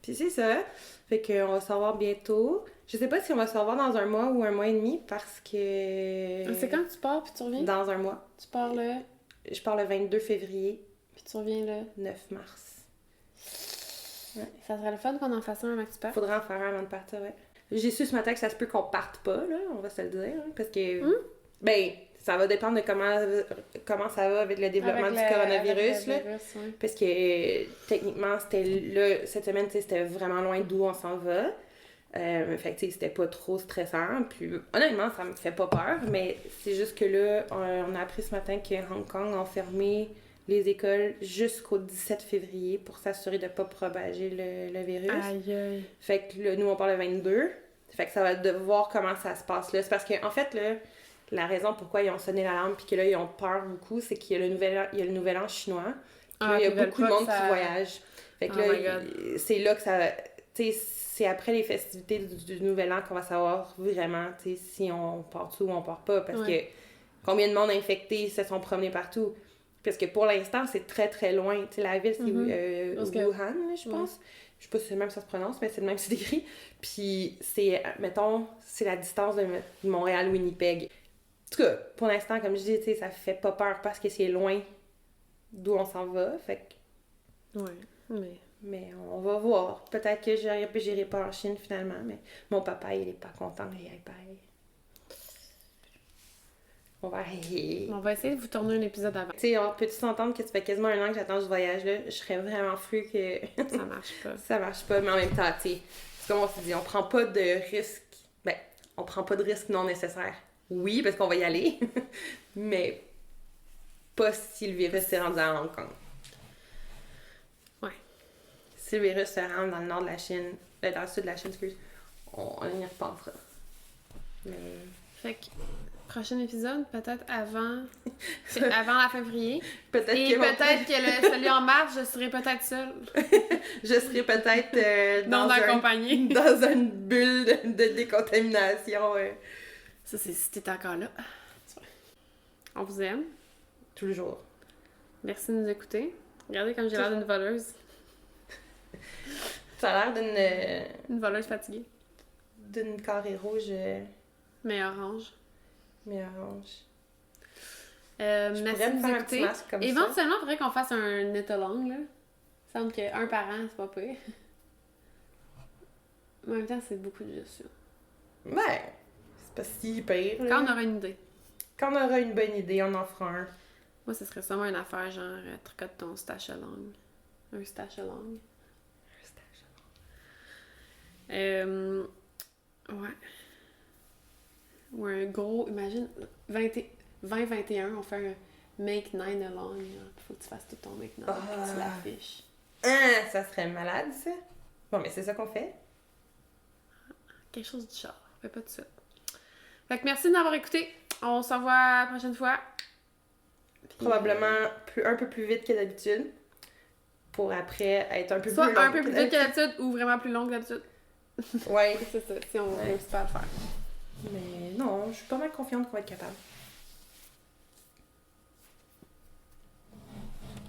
B: Puis c'est ça. Fait qu'on va se revoir bientôt. Je sais pas si on va se revoir dans un mois ou un mois et demi parce que...
A: C'est quand tu pars puis tu reviens?
B: Dans un mois.
A: Tu pars le...
B: Je pars le 22 février.
A: Puis tu reviens le...
B: 9 mars.
A: Ouais. Ça serait le fun qu'on en fasse un avant que tu partes.
B: Faudrait en faire un avant de partir, ouais. J'ai su ce matin que ça se peut qu'on parte pas, là, on va se le dire, hein, parce que, ben, ça va dépendre de comment ça va avec le développement du coronavirus, là.
A: Ouais.
B: Parce que, techniquement, c'était là, cette semaine, tu sais, c'était vraiment loin d'où on s'en va. Fait que, tu sais, c'était pas trop stressant. Puis, honnêtement, ça me fait pas peur, mais c'est juste que là, on a appris ce matin que Hong Kong ont fermé les écoles jusqu'au 17 février pour s'assurer de pas propager le virus.
A: Aïe, aïe.
B: Fait que là, nous, on parle le 22. Fait que ça va être de voir comment ça se passe là. C'est parce qu'en fait, là, la raison pourquoi ils ont sonné l'alarme puis que là, ils ont peur beaucoup, c'est qu'il y a le nouvel an chinois. Puis là, il y a beaucoup de monde qui voyage. Fait que là, c'est là que ça... Tu sais, c'est après les festivités du nouvel an qu'on va savoir vraiment, tu sais, si on part tout ou on part pas. Parce que combien de monde infectés se sont promenés partout. Parce que pour l'instant, c'est très très loin. Tu sais, la ville, c'est Wuhan, là, je pense. Je sais pas si c'est même ça se prononce, mais c'est le même que c'est écrit. Puis c'est, mettons, c'est la distance de Montréal-Winnipeg. En tout cas, pour l'instant, comme je dis, tu sais, ça fait pas peur parce que c'est loin d'où on s'en va. Fait que...
A: Ouais,
B: mais on va voir. Peut-être que j'irai pas en Chine finalement, mais mon papa, il est pas content que j'y aille pas. On va
A: essayer de vous tourner un épisode avant.
B: Tu sais, on peut-tu s'entendre que ça fait quasiment un an que j'attends ce voyage-là? Je serais vraiment fru que...
A: Ça marche pas.
B: Ça marche pas, mais en même temps, tu sais, c'est comme on s'est dit, on prend pas de risques... Ben, on prend pas de risques non nécessaires. Oui, parce qu'on va y aller, mais pas si le virus s'est rendu à Hong Kong.
A: Ouais.
B: Si le virus se rend dans le nord de la Chine, dans le sud de la Chine, excuse, on y repensera. Mais...
A: Fait que... Prochain épisode, peut-être avant la février.
B: Peut-être
A: que celui en mars, je serai peut-être seule.
B: Je serai peut-être
A: non accompagnée.
B: Dans une bulle de décontamination.
A: Ça, c'est si t'es encore là. On vous aime.
B: Toujours.
A: Merci de nous écouter. Regardez comme j'ai l'air d'une voleuse.
B: Ça a l'air d'une...
A: Une voleuse fatiguée.
B: D'une carré rouge...
A: Mais orange.
B: Mais orange.
A: Merci de nous écouter. Éventuellement, il faudrait qu'on fasse un knit-along, là. Il semble qu'un par an, c'est pas pire. Mais en même temps, c'est beaucoup de gestion.
B: Ouais, c'est pas si pire.
A: Quand on aura une idée.
B: Quand on aura une bonne idée, on en fera un.
A: Moi, ce serait sûrement une affaire genre tricote ton stash-along. Un stash-along. Ouais. Ou un gros, imagine, 20-21, on fait un make 9 along. Faut que tu fasses tout ton make 9 et tu l'affiches.
B: Ah, ça serait malade, ça. Bon, mais c'est ça qu'on fait.
A: Quelque chose du genre. Fais pas tout ça. Fait que merci de m'avoir écouté. On se revoit la prochaine fois. Puis,
B: probablement un peu plus vite que d'habitude. Pour après être un peu
A: soit
B: plus long.
A: Un peu plus vite que d'habitude ou vraiment plus long que d'habitude.
B: Ouais.
A: C'est ça, si on réussit pas à le faire.
B: Mais non, je suis pas mal confiante qu'on va être capable.